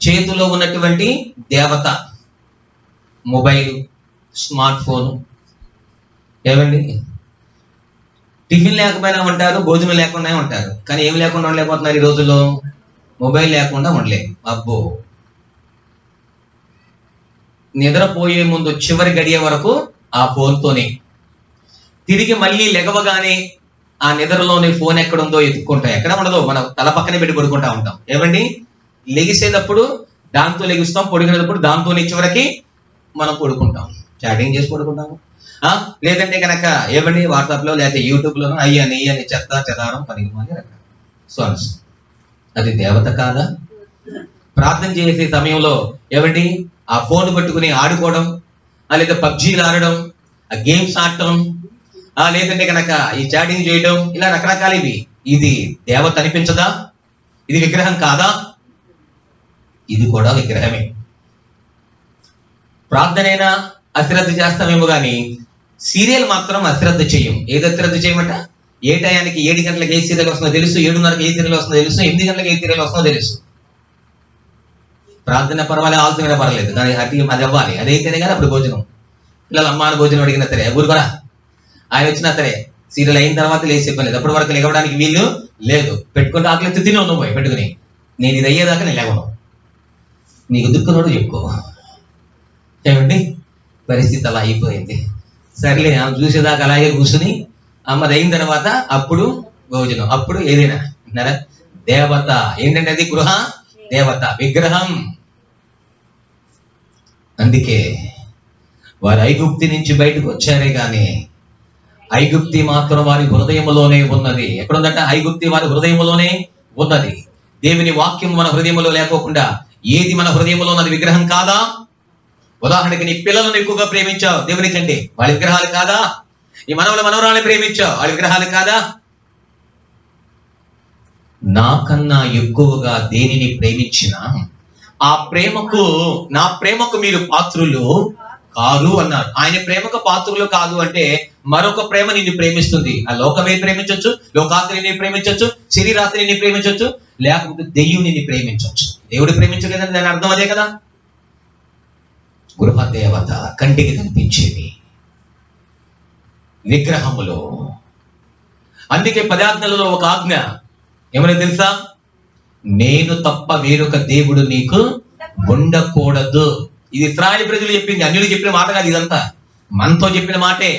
చేతిలో ఉన్నటువంటి దేవత. Mobile, smart phone. ఏమండి? టిఫిన్ లేకపోయినా ఉంటారు, భోజనం లేకుండా ఉంటారు. కానీ ఏమి లేకుండా ఉండలేకపోతున్నారు ఈ రోజుల్లో? మొబైల్ లేకుండా ఉండలేము. అబ్బో, నిద్రపోయే ముందు చివరి గడియ వరకు ఆ ఫోన్తోనే. తిరిగి మళ్ళీ లెగవగానే ఆ నిద్రలోనే ఫోన్ ఎక్కడుందో ఎత్తుక్కుంటాం. ఎక్కడ ఉండదో, మనం తల పక్కనే పెట్టి పడుకుంటా ఉంటాం. ఏమండి? లెగిసేటప్పుడు దాంతో లెగిస్తాం, పడుకునేటప్పుడు దాంతో చివరికి మనం పడుకుంటాం, చాటింగ్ చేసి పడుకుంటాము. లేదంటే కనుక ఏమండి వాట్సాప్ లో లేకపోతే యూట్యూబ్ లోనో అయ్యని చెత్త చెదారం పనికిమాలి రకాలు. సో అది దేవత కాదా? ప్రార్థన చేసే సమయంలో ఏమండి ఆ ఫోన్ పట్టుకుని ఆడుకోవడం, లేదా పబ్జీలు ఆడడం, ఆ గేమ్స్ ఆడటం, లేదంటే కనుక ఈ చాటింగ్ చేయడం, ఇలా రకరకాలు. ఇది దేవత అనిపించదా? ఇది విగ్రహం కాదా? ఇది కూడా విగ్రహమే. ప్రార్థనైనా అశ్రద్ధ చేస్తామేమో కానీ సీరియల్ మాత్రం అశ్రద్ధ చేయం. ఏది అశ్రద్ధ చేయమంట? ఏ టయానికి 7 గంటలకు ఏ సీరియల్ వస్తుందో తెలుసు, 7:30కి ఏ సీరియల్ వస్తుందో తెలుసు, 8 గంటలకు ఏ సీరియల్ వస్తుందో తెలుసు. ప్రార్థన పర్వాలేదు, ఆలోచన పర్వాలేదు, కానీ అది అవ్వాలి. అదైతేనే కానీ అప్పుడు భోజనం. పిల్లలు అమ్మాని భోజనం అడిగినా సరే ఊరుకోరా, ఆయన వచ్చినా సరే సీరియల్ అయిన తర్వాత లేచి చెప్పలేదు. అప్పటి వరకు లేవడానికి వీళ్ళు లేదు. పెట్టుకుంటే ఆకలి తిని ఉన్నావు పోయి పెట్టుకుని, నేను ఇది అయ్యేదాకా నేను లేవను. నీకు దుక్కునోడు చెప్పుకో. ఏమండి? పరిస్థితి అలా అయిపోయింది. సర్లే, ఆమె చూసేదాకా అలాగే కూర్చుని అమ్మది అయిన తర్వాత అప్పుడు భోజనం, అప్పుడు ఏదైనా అంటున్నారా? దేవత ఏంటంటే అది గృహ దేవత, విగ్రహం. అందుకే వారు ఐగుప్తి నుంచి బయటకు వచ్చారే గాని ఐగుప్తి మాత్రం వారి హృదయములోనే ఉన్నది. ఎక్కడుందట? ఐగుప్తి వారి హృదయములోనే ఉన్నది. దేవుని వాక్యం మన హృదయంలో లేకోకుండా ఏది మన హృదయంలో ఉన్నది? విగ్రహం కాదా? ఉదాహరణకి నీ పిల్లలను ఎక్కువగా ప్రేమించావు దేవుని కంటే, వాళ్ళ విగ్రహాలు కాదా? ఈ మనవరాలను ప్రేమించావు, వాళ్ళ విగ్రహాలు కాదా? నాకన్నా ఎక్కువగా దేనిని ప్రేమించినా ఆ ప్రేమకు, నా ప్రేమకు మీరు పాత్రులు కాదు అన్నారు. ఆయన ప్రేమకు పాత్రులు కాదు అంటే మరొక ప్రేమ నిన్ను ప్రేమిస్తుంది. ఆ లోకమే ప్రేమించవచ్చు, లోకాత్రిని ప్రేమించవచ్చు, శరీరాత్రిని ప్రేమించవచ్చు, లేకపోతే దెయ్యుని ప్రేమించవచ్చు. దేవుడు ప్రేమించలేదని దాని అర్థం అదే కదా. గృహదేవత కంటికి కనిపించేది, విగ్రహములో. అందుకే 10 ఆజ్ఞలలో ఒక ఆజ్ఞ ఏమని తెలుసా? నేను తప్ప వేరొక దేవుడు నీకు ఉండకూడదు. ఇది ఇశ్రాయేలు ప్రజలు చెప్పింది, అన్యులు చెప్పిన మాట కాదు ఇదంతా, మనతో చెప్పిన మాటే.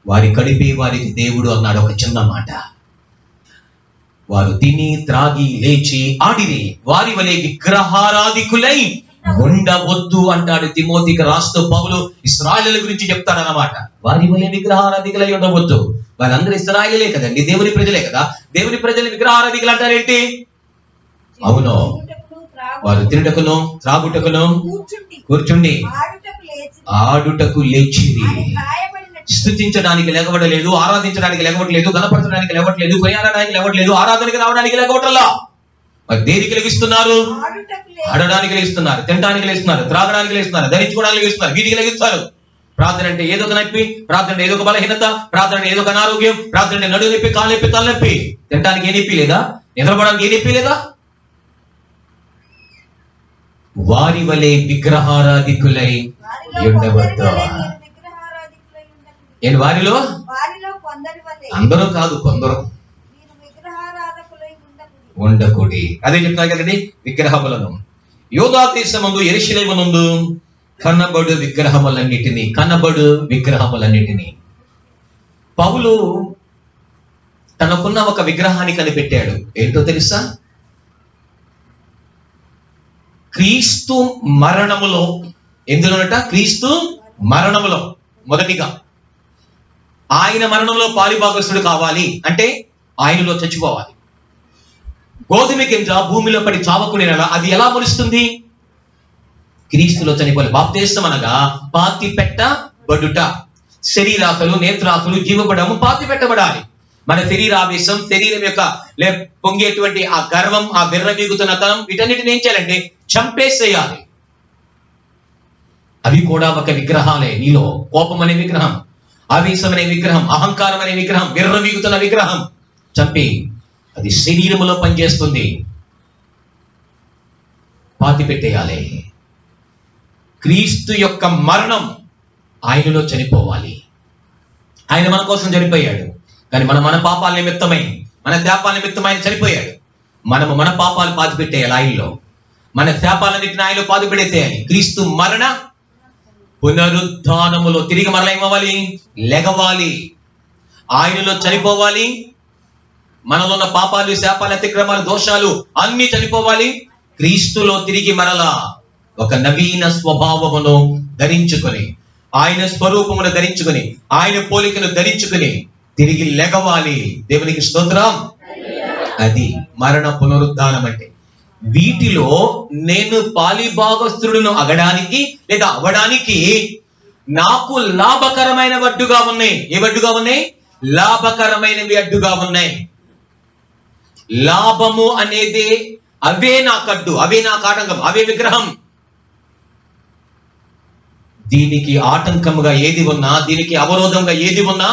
వారి కడిపే వారికి దేవుడు అన్నాడు ఒక చిన్న మాట. వారు తిని త్రాగి లేచి ఆడిరి, వారి వలె విగ్రహారాధికులై ఉండవద్దు అంటాడు తిమోతికి రాస్తూ పౌలు. ఇశ్రాయేలు గురించి చెప్తాడన్నమాట. వారి వలె విగ్రహారాధికులై ఉండవద్దు. వాళ్ళందరూ ఇశ్రాయేలే కదండి, దేవుని ప్రజలే కదా. దేవుని ప్రజలు విగ్రహారాధికులు అంటారేంటి? అవును, వారు తినుటకును త్రాగుటకును కూర్చుండి ఆడుటకు లేచిరి. స్తుతించడానికి లేవడలేదు, ఆరాధించడానికి లేవట్లేదు, గణపరచడానికి లేవట్లేదు, కొనియాడడానికి లేవట్లేదు, ఆరాధనకి రావడానికి లేవటల్లా. మరి దేనికి లెగిస్తున్నారు? ఆడడానికి లెగిస్తున్నారు, తినడానికి లెగిస్తున్నారు, త్రాగడానికి లెగిస్తున్నారు, ధరించుకోవడానికి లెగిస్తున్నారు, వీటికి లెగిస్తారు. ప్రార్థన అంటే ఏదో ఒక నొప్పి, ప్రార్థన అంటే ఏదో ఒక బలహీనత, ప్రార్థన అంటే ఏదో ఒక అనారోగ్యం, ప్రార్థన అంటే నడుము నొప్పి, కాలు నొప్పి, తలనొప్పి. తినడానికి ఏ నొప్పి లేదా? నిద్రపోవడానికి ఏ నొప్పి లేదా? వారి వలె విగ్రహారాధికులై ఉండవద్దు. నేను వారిలో అందరూ కాదు, కొందరు ఉండకూడి. అదే చెప్తాను కదండి, విగ్రహములను. యోధా దేశమందు యెరూషలేమునందు కనబడు విగ్రహములన్నిటినీ పౌలు తనకున్న ఒక విగ్రహాన్ని కనిపెట్టాడు. ఏంటో తెలుసా? క్రీస్తు మరణములో. ఎందులోనట? క్రీస్తు మరణములో. మొదటిగా ఆయన మరణంలో పాలిభాగస్తుడు కావాలి అంటే ఆయనలో చచ్చిపోవాలి. గోధుమ గింజ భూమిలో పడి చావకునేలా అది ఎలా మొలుస్తుంది? క్రీస్తులో చనిపోవాలి. బాప్తిస్మం అనగా పాతి పెట్టబడుట. శరీరాశలు, నేత్రాశలు, జీవబడము పాతి పెట్టబడాలి. మన శరీరావేశం, శరీరం యొక్క పొంగేటువంటి ఆ గర్వం, ఆ విర్రవీగుతున్నతనం, వీటన్నిటిని ఏం చేయాలంటే చంపేసేయాలి. అవి కూడా ఒక విగ్రహాలే. నీలో కోపం అనే విగ్రహం, ఆవేశం అనే విగ్రహం, అహంకారం అనే విగ్రహం, విర్రవీగుతున్న విగ్రహం చంపి అది శరీరములో పనిచేస్తుంది, పాతి పెట్టేయాలి. క్రీస్తు యొక్క మరణం ఆయనలో చనిపోవాలి. ఆయన మన కోసం చనిపోయాడు, కానీ మన పాపాల నిమిత్తమై, మన శాపాల నిమిత్తమై ఆయన చనిపోయాడు. మనము మన పాపాలు పాతి పెట్టేయాలి ఆయనలో, మన శాపాలన్నింటిని ఆయనలో పాతి పెట్టేసేయాలి. క్రీస్తు మరణ పునరుద్ధానములో తిరిగి మరల ఏమవ్వాలి? లెగవాలి, ఆయనలో చనిపోవాలి. మనలో ఉన్న పాపాలు, శాపాలు, అతిక్రమాలు, దోషాలు అన్ని చనిపోవాలి. క్రీస్తులో తిరిగి మరలా ఒక నవీన స్వభావమును ధరించుకొని, ఆయన స్వరూపమును ధరించుకొని, ఆయన పోలికను ధరించుకొని తిరిగి లెగవాలి. దేవునికి స్తోత్రం. అది మరణ పునరుద్ధానం అంటే. వీటిలో నేను పాలిభాగస్తుడును అగడానికి లేదా అవ్వడానికి నాకు లాభకరమైనవి అడ్డుగా ఉన్నాయి. ఏ అడ్డుగా ఉన్నాయి? లాభకరమైనవి అడ్డుగా ఉన్నాయి. లాభము అనేది అవే నాకు అడ్డు, అవే నాకు ఆటంకం, అవే విగ్రహం. దీనికి ఆటంకముగా ఏది ఉన్నా, దీనికి అవరోధంగా ఏది ఉన్నా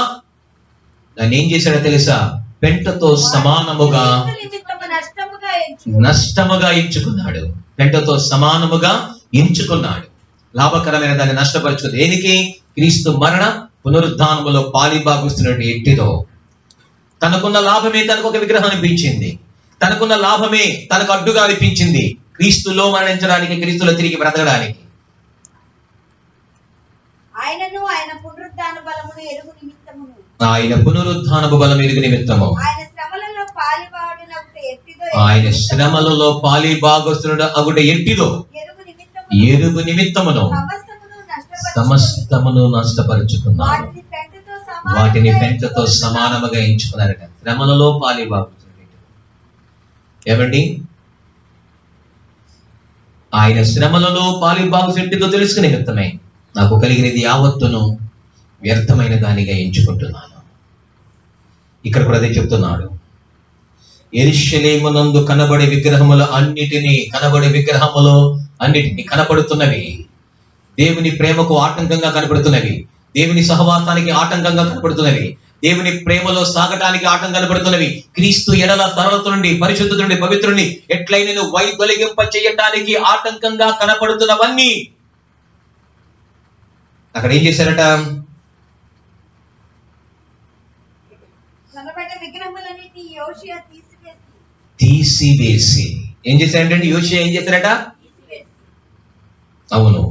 దాన్ని ఏం చేశాడో తెలుసా? పెంటతో సమానముగా నష్టముగా ఎంచుకున్నాడు. పెంటతో సమానముగా ఎంచుకున్నాడు. లాభకరమైన దాన్ని నష్టపరుచుకుంది. దేనికి? క్రీస్తు మరణ పునరుద్ధానములో పాలిభాగస్తున్నట్టు ఎట్టిదో తనకున్న లాభమే తనకు ఒక విగ్రహం అనిపించింది, తనకున్న లాభమే తనకు అడ్డుగా అనిపించింది. క్రీస్తులో మరణించడానికి, క్రీస్తులో తిరిగి బ్రతకడానికి. ఆయన పునరుద్ధాన బలమును ఎరుగు నిమిత్తమును, ఆయన పునరుద్ధానపు బలం ఎరుగు నిమిత్తము, ఆయన శ్రమలలో పాలిభాగస్తుడు అగుట ఎట్టిదో ఎరుగు నిమిత్తమును సమస్తమును నష్టపరుచుకున్నారు, వాటిని పెంటతో సమానముగా ఎంచుకున్నారట. శ్రమలలో పాలిబాగు ఏమండి? ఆయన శ్రమలలో పాలిబాగు చెట్టుతో తెలుసుకునే నిమిత్తమై నాకు కలిగినది యావత్తును వ్యర్థమైన దానిగా ఎంచుకుంటున్నాను. ఇక్కడ కూడా అదే చెప్తున్నాడు. యెరూషలేమునందు కనబడే విగ్రహములు అన్నిటినీ కనబడుతున్నవి, దేవుని ప్రేమకు ఆటంకంగా కనబడుతున్నవి, దేవుని సహవాసానికి ఆటంకంగా కనబడుతున్నవి, దేవుని ప్రేమలో సాగటానికి ఆటంకం కనబడుతున్నవి, క్రీస్తు ఎడల సరళత నుండి, పరిశుద్ధత నుండి, పవిత్రుని ఎట్లయినను వైదొలగింప చేయటానికి ఆటంకంగా కనబడుతున్నవన్నీ అక్కడ ఏం చేశారట? తీసివేసి ఏం చేశారంటే యోషియా ఏం చేశారట? అవును,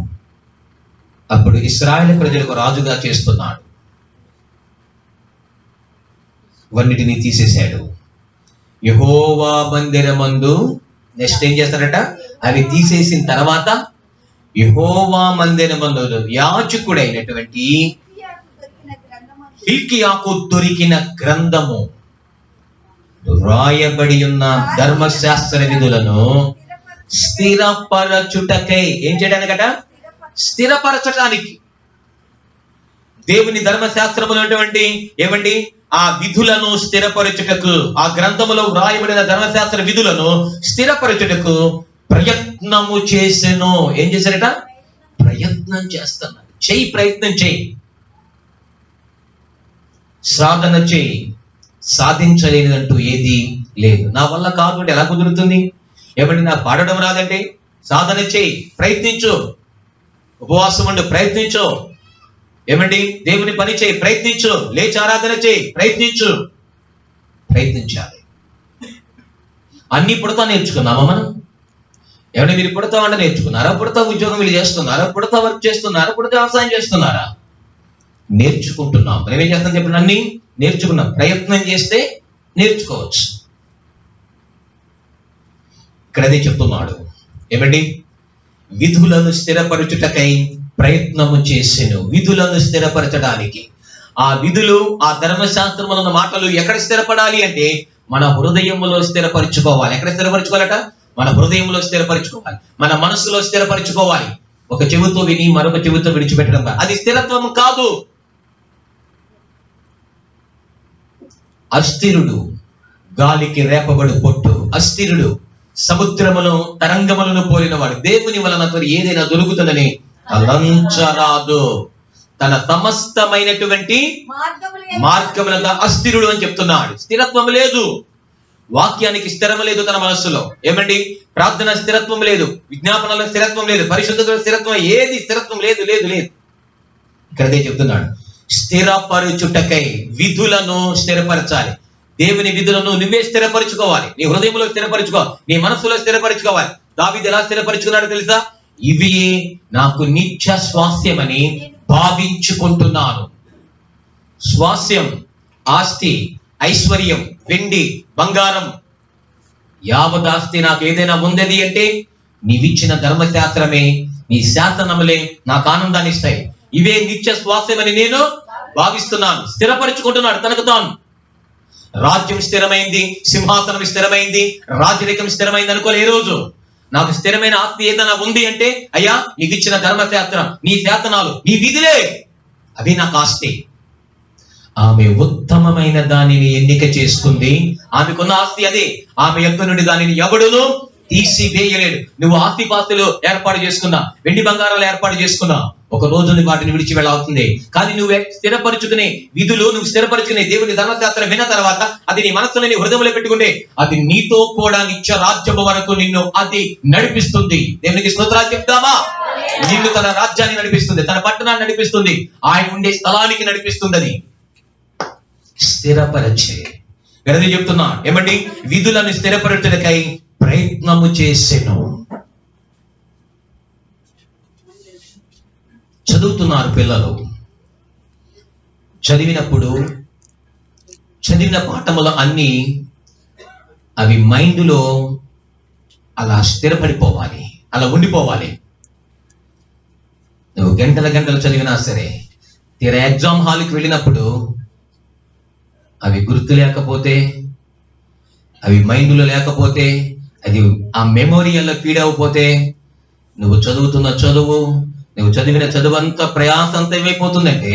అప్పుడు ఇశ్రాయేలు ప్రజలకు రాజుగా చేస్తున్నాడు, వన్నిటిని తీసేశాడు. యెహోవా మందిరమందు నెక్స్ట్ ఏం చేస్తారట? అవి తీసేసిన తర్వాత యెహోవా మందిరమందు యాజకుడైనటువంటి హిల్కీయాకు దొరికిన గ్రంథము, రాయబడి ఉన్న ధర్మశాస్త్ర విధులను స్థిరపరచుటకై ఏం చేయడానికట? స్థిరపరచటానికి. దేవుని ధర్మశాస్త్రములు ఏమండి? ఆ విధులను స్థిరపరచుటకు, ఆ గ్రంథములో వ్రాయబడిన ధర్మశాస్త్ర విధులను స్థిరపరచుటకు ప్రయత్నము చేసెను. ఏం చేశారట? ప్రయత్నం చేస్తున్నాడు. ప్రయత్నం చేయి, సాధన చేయి. సాధించలేనిదంటూ ఏది లేదు. నా వల్ల కాదు అంటే ఎలా కుదురుతుంది? ఏమంటే నాకు పాడడం రాదంటే సాధన చేయి, ప్రయత్నించు, ఉపవాసం ఉండు, ప్రయత్నించు. ఏమండి? దేవుని పని చేయి, ప్రయత్నించు. లేచి ఆరాధన చేయి, ప్రయత్నించాలి. అన్ని పుడతా నేర్చుకున్నామా మనం? ఏమంటే మీరు పుడతా వంట నేర్చుకున్నారా? పుడతా ఉద్యోగం వీళ్ళు చేస్తున్నారా? పుడతా వర్క్ చేస్తున్నారా? పుడతా వ్యవసాయం చేస్తున్నారా? నేర్చుకుంటున్నాం. మేమేం చేస్తాం చెప్పండి? అన్ని నేర్చుకున్నాం. ప్రయత్నం చేస్తే నేర్చుకోవచ్చు. ఇక్కడ అదే చెప్తున్నాడు. ఏమండి? విధులను స్థిరపరచుటకై ప్రయత్నము చేసెను. విధులను స్థిరపరచడానికి, ఆ విధులు, ఆ ధర్మశాస్త్రముల మాటలు ఎక్కడ స్థిరపడాలి అంటే మన హృదయములో స్థిరపరచుకోవాలి. ఎక్కడ స్థిరపరచుకోవాలట? మన హృదయంలో స్థిరపరచుకోవాలి, మన మనస్సులో స్థిరపరచుకోవాలి. ఒక చెవితో విని మరొక చెవితో విడిచిపెట్టడం అది స్థిరత్వం కాదు. అస్థిరుడు, గాలికి రేపబడు పొట్టు, అస్థిరుడు, సముద్రమును తరంగములను పోలినవాడు. దేవుని వలన ఏదైనా దొరుకుతుందని తలంచరాదు. తన సమస్తమైనటువంటి మార్గములుగా అస్థిరుడు అని చెప్తున్నాడు. స్థిరత్వం లేదు. వాక్యానికి స్థిరం లేదు తన మనస్సులో. ఏమండి? ప్రార్థన స్థిరత్వం లేదు, విజ్ఞాపనలో స్థిరత్వం లేదు, పరిశుద్ధతలో స్థిరత్వం, ఏది స్థిరత్వం లేదు. ఇక్కడ అదే చెప్తున్నాడు. స్థిరపరచుటకై విధులను స్థిరపరచాలి. దేవుని విధులను నువ్వే స్థిరపరచుకోవాలి. నీ హృదయంలో స్థిరపరచుకోవాలి, నీ మనస్సులో స్థిరపరచుకోవాలి. దావీదు ఎలా స్థిరపరచుకున్నాడో తెలుసా? ఇవి నాకు నిత్య స్వాస్థ్యమని భావించుకుంటున్నాను. స్వాస్థ్యం, ఆస్తి, ఐశ్వర్యం, వెండి, బంగారం, యావదాస్తి నాకు ఏదైనా ఉందది అంటే నీవిచ్చిన ధర్మశాస్త్రమే, నీ శాసనములే నాకు ఆనందాన్ని ఇస్తాయి. ఇవే నిత్య స్వాస్థ్యమని నేను భావిస్తున్నాను. స్థిరపరచుకుంటున్నాడు తనకు తాను. రాజ్యం స్థిరమైంది, సింహాసనం స్థిరమైంది, రాజరికం స్థిరమైంది అనుకోలే. ఏ రోజు నాకు స్థిరమైన ఆస్తి ఏదైనా ఉంది అంటే, అయ్యా నీకు ఇచ్చిన ధర్మశాస్త్రం, నీ శాసనాలు, నీ విధులే, అవి నాకు ఆస్తి. ఆమె ఉత్తమమైన దానిని ఎన్నిక చేసుకుంది. ఆమెకున్న ఆస్తి అదే. ఆమె యొక్క నుండి దానిని ఎవడును తీసివేయలేడు. నువ్వు ఆస్తి పాస్తులు ఏర్పాటు చేసుకున్నా, వెండి బంగారాలు ఏర్పాటు చేసుకున్నా, ఒక రోజు వాటిని విడిచి వెళ్ళవుతుంది. కానీ నువ్వు స్థిరపరుచుకునే విధులు, నువ్వు స్థిరపరుచుకునే దేవుని ధర్మశాస్త్రం విన్న తర్వాత అది నీ మనస్సులో, నీ హృదయంలో పెట్టుకుంటే అది నీతో కూడా నిత్య రాజ్యము వరకు నిన్ను అది నడిపిస్తుంది. దేవునికి స్తోత్రాలు చెప్తామా? నిన్ను తన రాజ్యాన్ని నడిపిస్తుంది, తన పట్టణాన్ని నడిపిస్తుంది, ఆయన ఉండే స్థలానికి నడిపిస్తుంది. అది స్థిరపరచే గది చెప్తున్నా. ఏమండి? విధులను స్థిరపరచుటకై ప్రయత్నము చేసెను. చదువుతున్నారు పిల్లలు. చదివినప్పుడు చదివిన పాఠములు అన్ని అవి మైండ్లో అలా స్థిరపడిపోవాలి, అలా ఉండిపోవాలి. నువ్వు గంటల గంటలు చదివినా సరే తీరా ఎగ్జామ్ హాల్కి వెళ్ళినప్పుడు అవి గుర్తు లేకపోతే, అవి మైండ్లో లేకపోతే, అది ఆ మెమోరియల్లో ఫీడ్ అవ్వకపోతే నువ్వు చదువుతున్న చదువు, నువ్వు చదివిన చదువు అంతా ప్రయాసం అంతా ఏమైపోతుందంటే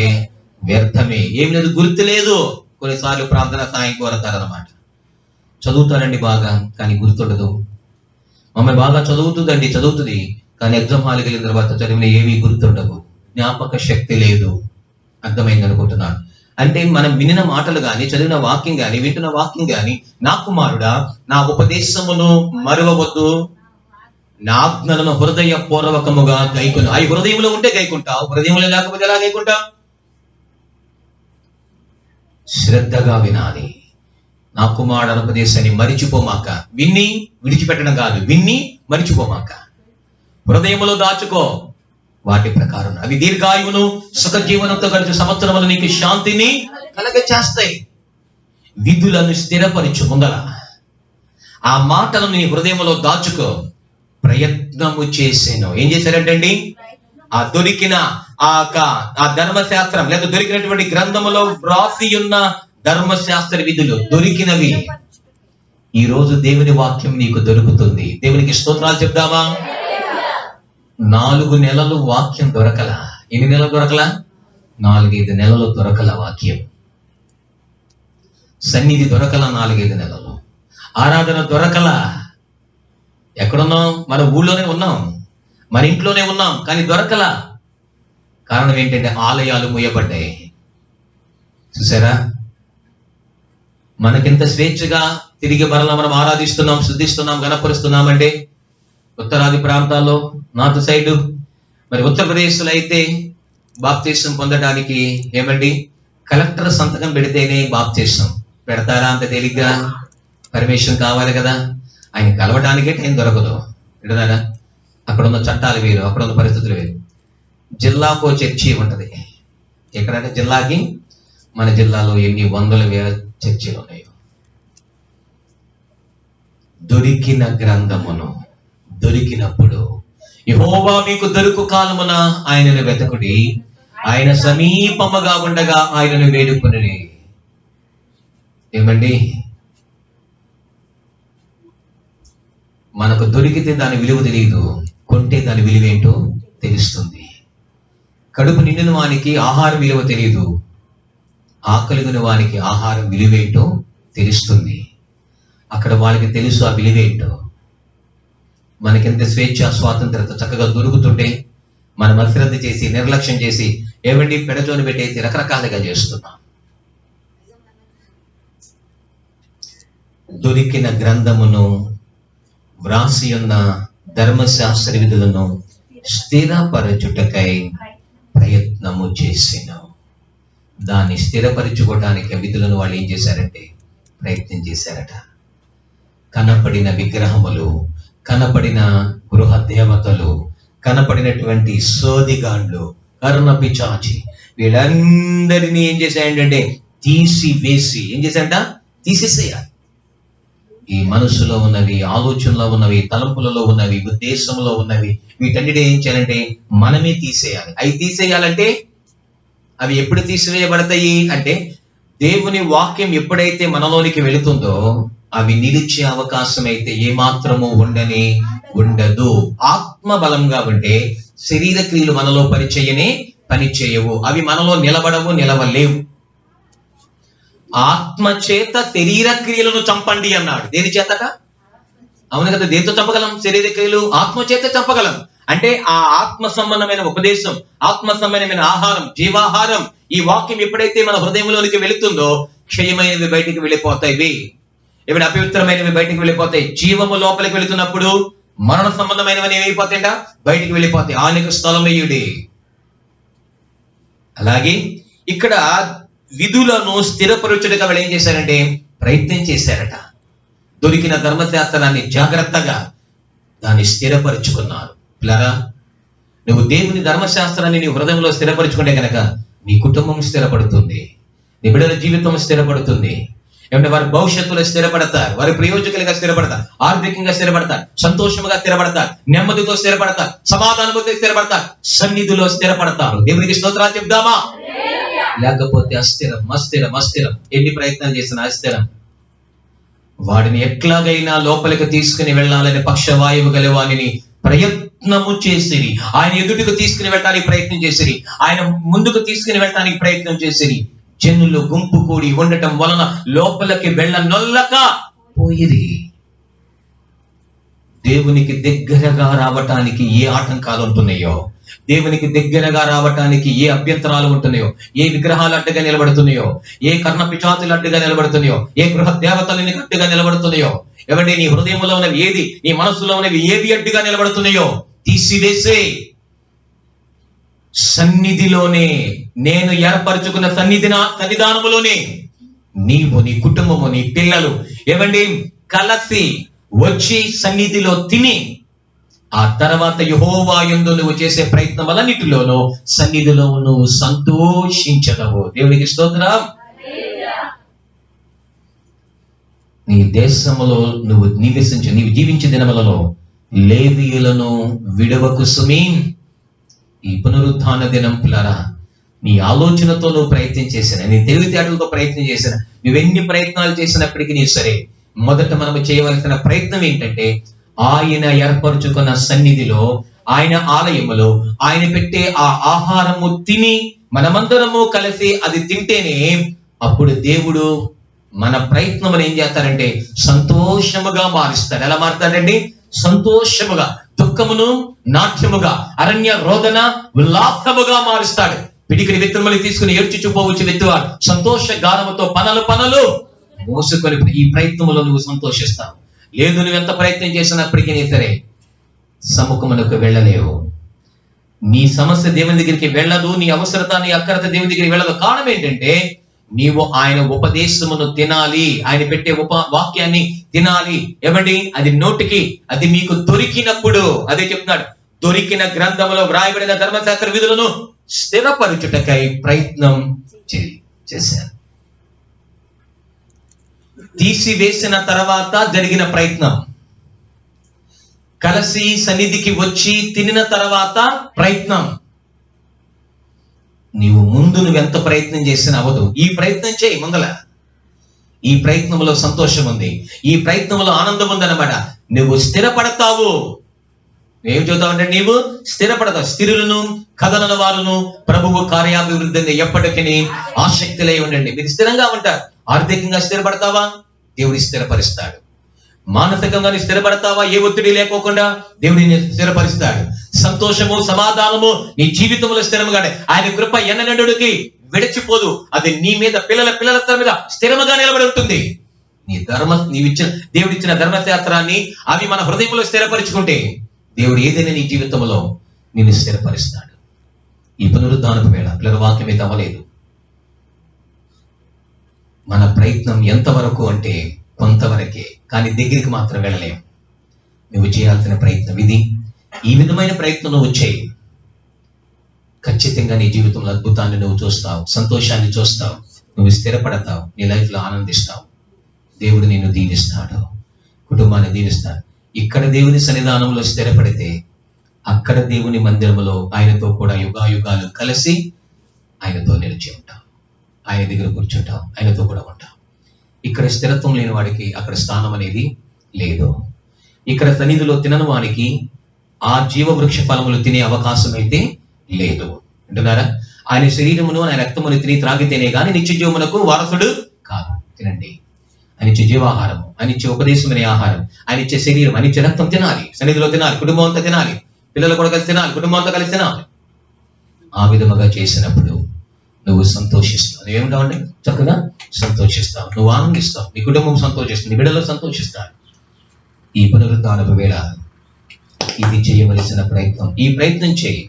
వ్యర్థమే. ఏం లేదు, గుర్తు లేదు. కొన్నిసార్లు ప్రార్థన సాయం కోరతారనమాట. చదువుతారండి బాగా, కానీ గుర్తుండదు. మమ్మల్ని బాగా చదువుతుంది, కానీ ఎగ్జామ్ హాల్కి వెళ్ళిన తర్వాత చదివిన ఏమీ గుర్తుండవు. జ్ఞాపక శక్తి లేదు. అర్థమైంది అనుకుంటున్నాను. అంటే మనం వినిన మాటలు కానీ, చదివిన వాక్యం కానీ, వింటున్న వాక్యం కానీ, నా కుమారుడా నా ఉపదేశమును మరువవద్దు, నా ఆజ్ఞలను హృదయ పూర్వకముగా గైకొను. అవి హృదయంలో ఉంటే గైకుంటావు, హృదయంలో లేకపోతే ఎలా గైకుంటావు? శ్రద్ధగా వినాలి. నా కుమారుడు ఉపదేశాన్ని మరిచిపోమాక. విన్ని విడిచిపెట్టడం కాదు, విన్ని మరిచిపోమాక. హృదయములో దాచుకో. వాటి ప్రకారం అవి దీర్ఘాయువును సుఖజీవనంతో కలిసి సంవత్సరములు నీకు శాంతిని కలగ చేస్తాయి. విధులను స్థిరపరచు. ముందర ఆ మాటలను నీ హృదయంలో దాచుకో. ప్రయత్నము చేసాను. ఏం చేశారంటండి? ఆ దొరికిన ఆ ధర్మశాస్త్రం లేదా దొరికినటువంటి గ్రంథములో వ్రాసి ఉన్న ధర్మశాస్త్ర విధులు దొరికినవి. ఈ రోజు దేవుని వాక్యం నీకు దొరుకుతుంది. దేవునికి స్తోత్రాలు చెప్దామా? 4 నెలలు వాక్యం దొరకల. ఎన్ని నెలలు దొరకల? 4-5 నెలలు దొరకల వాక్యం. సన్నిధి దొరకల 4-5 నెలలు. ఆరాధన దొరకల. ఎక్కడున్నాం? మన ఊళ్ళోనే ఉన్నాం, మన ఇంట్లోనే ఉన్నాం, కానీ దొరకల. కారణం ఏంటంటే ఆలయాలు మూయబడ్డాయి. చూసారా? మనకింత స్వేచ్ఛగా తిరిగి మరలా మనం ఆరాధిస్తున్నాం, శుద్ధిస్తున్నాం, గణపరుస్తున్నామంటే ఉత్తరాది ప్రాంతాల్లో, నార్త్ సైడ్, మరి ఉత్తరప్రదేశ్లో అయితే బాప్తీసం పొందడానికి ఏమండి కలెక్టర్ సంతకం పెడితేనే బాప్తీసం పెడతారా? అంత తేలిగ్గా పర్మిషన్ కావాలి కదా. ఆయన కలవడానికే టైం దొరకదు. విడదారా? అక్కడున్న చట్టాలు వేరు, అక్కడున్న పరిస్థితులు వేరు. జిల్లాకో చర్చి ఉంటది. ఎక్కడంటే జిల్లాకి, మన జిల్లాలో ఎన్ని వందల వేల చర్చిలు ఉన్నాయో. దొరికిన గ్రంథమును దొరికినప్పుడు యెహోవా మీకు దొరుకు కాలమున ఆయనను వెతకుడి, ఆయన సమీపముగా ఉండగా ఆయనను వేడుకొనుడి. ఏమండి? మనకు దొరికితే దాని విలువ తెలియదు, కొంటే దాని విలువ ఏంటో తెలుస్తుంది. కడుపు నిండిన వానికి ఆహారం విలువ తెలియదు, ఆకలిగిన వానికి ఆహారం విలువేంటో తెలుస్తుంది. అక్కడ వాళ్ళకి తెలుసు ఆ విలువేంటో. మనకెంత స్వేచ్ఛ, స్వాతంత్రత చక్కగా దొరుకుతుంటే మనం అశ్రద్ధ చేసి, నిర్లక్ష్యం చేసి, ఏమండి పెడచోని పెట్టేసి రకరకాలుగా చేస్తున్నాం. దొరికిన గ్రంథమును, వ్రాసి ఉన్న ధర్మశాస్త్ర విధులను స్థిరపరచుటకై ప్రయత్నము చేసినాం. దాన్ని స్థిరపరచుకోవడానికి విధులను వాళ్ళు ఏం చేశారంటే ప్రయత్నం చేశారట. కనపడిన విగ్రహములు, కనపడిన గృహ దేవతలు, కనపడినటువంటి సోదిగాండ్లు, కర్ణపిచాచి, వీళ్ళందరినీ ఏం చేశాయంటే తీసివేసి, ఏం చేశాయంట? తీసేసేయాలి. ఈ మనసులో ఉన్నవి, ఆలోచనలో ఉన్నవి, తలంపులలో ఉన్నవి, ఉద్దేశంలో ఉన్నవి, వీటన్నిటి ఏం చేయాలంటే మనమే తీసేయాలి. అవి తీసేయాలంటే అవి ఎప్పుడు తీసివేయబడతాయి అంటే దేవుని వాక్యం ఎప్పుడైతే మనలోనికి వెళుతుందో అవి నిలిచే అవకాశం అయితే ఏమాత్రము ఉండదు. ఆత్మ బలంగా ఉంటే శరీర క్రియలు మనలో పని చేయవు. అవి మనలో నిలబడవు, నిలవలేవు. ఆత్మ చేత శరీర క్రియలను చంపండి అన్నాడు. దేని చేతట? అవును కదా. దేంతో చంపగలం? శరీర క్రియలు ఆత్మ చేత చంపగలం. అంటే ఆ ఆత్మ సంబంధమైన ఉపదేశం, ఆత్మ సంబంధమైన ఆహారం, జీవాహారం, ఈ వాక్యం ఎప్పుడైతే మన హృదయంలోనికి వెళుతుందో క్షయమైనవి బయటికి వెళ్ళిపోతాయి, ఏమైనా అపవిత్రమైనవి బయటికి వెళ్ళిపోతాయి. జీవము లోపలికి వెళుతున్నప్పుడు మరణ సంబంధమైనవి ఏమైపోతాయంట? బయటికి వెళ్ళిపోతాయి. ఆనికి స్థలం వేయుడి. అలాగే ఇక్కడ విధులను స్థిరపరచుడుగా వాళ్ళు ఏం చేశారంటే ప్రయత్నం చేశారట. దొరికిన ధర్మశాస్త్రాన్ని జాగ్రత్తగా దాన్ని స్థిరపరుచుకున్నారు. పిల్లరా, నువ్వు దేవుని ధర్మశాస్త్రాన్ని నీ హృదయంలో స్థిరపరుచుకుంటే కనుక నీ కుటుంబం స్థిరపడుతుంది, నీ బిడ్డల జీవితం స్థిరపడుతుంది. ఏమంటే వారి భవిష్యత్తులో స్థిరపడతారు, వారి ప్రయోజకులుగా స్థిరపడతారు, ఆర్థికంగా స్థిరపడతారు, సంతోషంగా స్థిరపడతారు, నెమ్మదితో స్థిరపడతారు, సమాధానంతో స్థిరపడతారు, సన్నిధిలో స్థిరపడతారు. దేవునికి స్తోత్రాలు చెప్దామా? లేకపోతే అస్థిరం. ఎన్ని ప్రయత్నాలు చేసినా అస్థిరం. వాడిని ఎట్లాగైనా లోపలికి తీసుకుని వెళ్ళాలని పక్షవాయువు గల వాడిని ప్రయత్నము చేసిరి. ఆయన ఎదుటికి తీసుకుని వెళ్ళడానికి ప్రయత్నం చేసిరి, ఆయన ముందుకు తీసుకుని వెళ్ళడానికి ప్రయత్నం చేసిరి. జనులు గుంపు కూడి ఉండటం వలన లోపలికి వెళ్ళనొల్లక పోయిరి. దేవునికి దగ్గరగా రావటానికి ఏ ఆటంకాలు ఉంటున్నాయో, దేవునికి దగ్గరగా రావటానికి ఏ అభ్యంతరాలు ఉంటున్నాయో, ఏ విగ్రహాలు అడ్డుగా నిలబడుతున్నాయో, ఏ కర్ణ పిచాతులు అడ్డుగా నిలబడుతున్నాయో, ఏ గృహ దేవతలు నీకు అడ్డుగా నిలబడుతున్నాయో, ఎవరి నీ హృదయంలో ఉన్నవి ఏది, నీ మనస్సులో ఉన్నవి ఏది అడ్డుగా నిలబడుతున్నాయో తీసివేసే సన్నిధిలోనే, నేను ఏర్పరచుకున్న సన్నిధానములోనే నీవు, నీ కుటుంబము, నీ పిల్లలు ఏమండి కలిసి వచ్చి సన్నిధిలో తిని, ఆ తర్వాత యెహోవా యందు నువ్వు చేసే ప్రయత్నములన్నిటిలోనూ సన్నిధిలో నువ్వు సంతోషించదవు. దేవునికి స్తోత్రం. నీ దేశములో నువ్వు నీవు జీవించే దినములలో లేవీయులను విడవకు సుమీ. ఈ పునరుత్థాన దినం పిల్లరా, నీ ఆలోచనతో నువ్వు ప్రయత్నం చేసిన, నీ తెలివితేటలతో ప్రయత్నం చేసిన, నువ్వెన్ని ప్రయత్నాలు చేసినప్పటికీ సరే, మొదట మనము చేయవలసిన ప్రయత్నం ఏంటంటే, ఆయన ఏర్పరచుకున్న సన్నిధిలో, ఆయన ఆలయములో ఆయన పెట్టే ఆ ఆహారము తిని మనమందరము కలిసి అది తింటేనే అప్పుడు దేవుడు మన ప్రయత్నమును ఏం చేస్తారంటే సంతోషముగా మారుస్తాడు. ఎలా మారుతాడండి? సంతోషముగా, దుఃఖమును నాట్యముగా, అరణ్య రోదన ఉల్లాసముగా మారుస్తాడు. పిడికిడి విత్తనములు తీసుకుని ఏడ్చుచుపోవచ్చు విత్తువాడు సంతోష గానముతో పనలు మోసుకొని ఈ ప్రయత్నములో నువ్వు సంతోషిస్తావు. లేదు, నువ్వెంత ప్రయత్నం చేసినప్పటికీ సరే సముఖమునకు వెళ్ళలేవు. నీ సమస్య దేవుని దగ్గరికి వెళ్ళదు, నీ అవసరత, నీ అక్కరత దేవుని దగ్గరికి వెళ్ళదు. కారణం ఏంటంటే నీవు ఆయన ఉపదేశమును తినాలి, ఆయన పెట్టే వాక్యాన్ని తినాలి. ఏమండి? అది నోటికి, అది మీకు దొరికినప్పుడు, అదే చెప్తున్నాడు, దొరికిన గ్రంథములో వ్రాయబడిన ధర్మశాస్త్ర విధులను స్థిరపరచుటకై ప్రయత్నం చేశారు. తీసివేసిన తర్వాత జరిగిన ప్రయత్నం, కలిసి సన్నిధికి వచ్చి తినిన తర్వాత ప్రయత్నం. నువ్వెంత ప్రయత్నం చేసినా అవ్వదు. ఈ ప్రయత్నం చేయి ముందల. ఈ ప్రయత్నంలో సంతోషం ఉంది, ఈ ప్రయత్నంలో ఆనందం ఉందన్నమాట. నువ్వు స్థిరపడతావు. ఏం చూద్దామంటే నీవు స్థిరపడతావు. స్థిరులను కదలని వారును ప్రభువు కార్యాభివృద్ధిని ఎప్పటికీ ఆసక్తిలై ఉండండి. మీరు స్థిరంగా ఉంటారు. ఆర్థికంగా స్థిరపడతావా? దేవుడి స్థిరపరుస్తాడు. మానసికంగా స్థిరపడతావా? ఏ ఒత్తిడి లేకోకుండా దేవుడిని స్థిరపరుస్తాడు. సంతోషము, సమాధానము నీ జీవితంలో స్థిరముగా, ఆయన కృప ఎన్నడూకి విడిచిపోదు. అది నీ మీద, పిల్లల మీద స్థిరముగా నిలబడి ఉంటుంది. దేవుడిచ్చిన ధర్మశాస్త్రాన్ని అవి మన హృదయంలో స్థిరపరుచుకుంటే దేవుడు ఏదైనా నీ జీవితంలో నిన్ను స్థిరపరుస్తాడు. ఈ పునరుద్ధానపు వేళ పిల్లల వాక్యం అయితే అవ్వలేదు. మన ప్రయత్నం ఎంతవరకు అంటే కొంతవరకే, కానీ దగ్గరికి మాత్రం వెళ్ళలేం. నువ్వు చేయాల్సిన ప్రయత్నం ఇది. ఈ విధమైన ప్రయత్నం నువ్వు చేయి, ఖచ్చితంగా నీ జీవితంలో అద్భుతాన్ని నువ్వు చూస్తావు, సంతోషాన్ని చూస్తావు, నువ్వు స్థిరపడతావు, నీ లైఫ్ లో ఆనందిస్తావు. దేవుడు నిన్ను దీవిస్తాడు, కుటుంబాన్ని దీవిస్తాడు. ఇక్కడ దేవుని సన్నిధానంలో స్థిరపడితే అక్కడ దేవుని మందిరంలో ఆయనతో కూడా యుగాయుగాలు కలిసి ఆయనతో నిలిచి ఉంటాం, ఆయన దగ్గర కూర్చుంటాం, ఆయనతో కూడా ఉంటాం. ఇక్కడ స్థిరత్వం లేని వాడికి అక్కడ స్థానం అనేది లేదు. ఇక్కడ సన్నిధిలో తినని వాడికి ఆ జీవవృక్ష ఫలములు తినే అవకాశం అయితే లేదు. అంటున్నారా? ఆయన శరీరమును, ఆయన రక్తమును తిని త్రాగితేనే గాని నిత్య జీవమునకు వారసుడు కాదు. తినండి. ఆయన ఇచ్చే జీవాహారము, ఆయన ఇచ్చే ఉపదేశం అనే ఆహారం, ఆయన ఇచ్చే శరీరం, ఆయన ఇచ్చే రక్తం తినాలి, సన్నిధిలో తినాలి, కుటుంబం అంతా తినాలి, పిల్లలు కూడా కలిసి తినాలి, కుటుంబం అంతా కలిసి తినాలి. ఆ విధముగా చేసినప్పుడు నువ్వు సంతోషిస్తావు. నువ్వేమిటావండి? చక్కగా సంతోషిస్తావు, నువ్వు ఆనందిస్తావు, నీ కుటుంబం సంతోషిస్తుంది, నీ బిడ్డలు సంతోషిస్తారు. ఈ పునరుద్ధానపు వేళ ఇది చేయవలసిన ప్రయత్నం. ఈ ప్రయత్నం చేయి.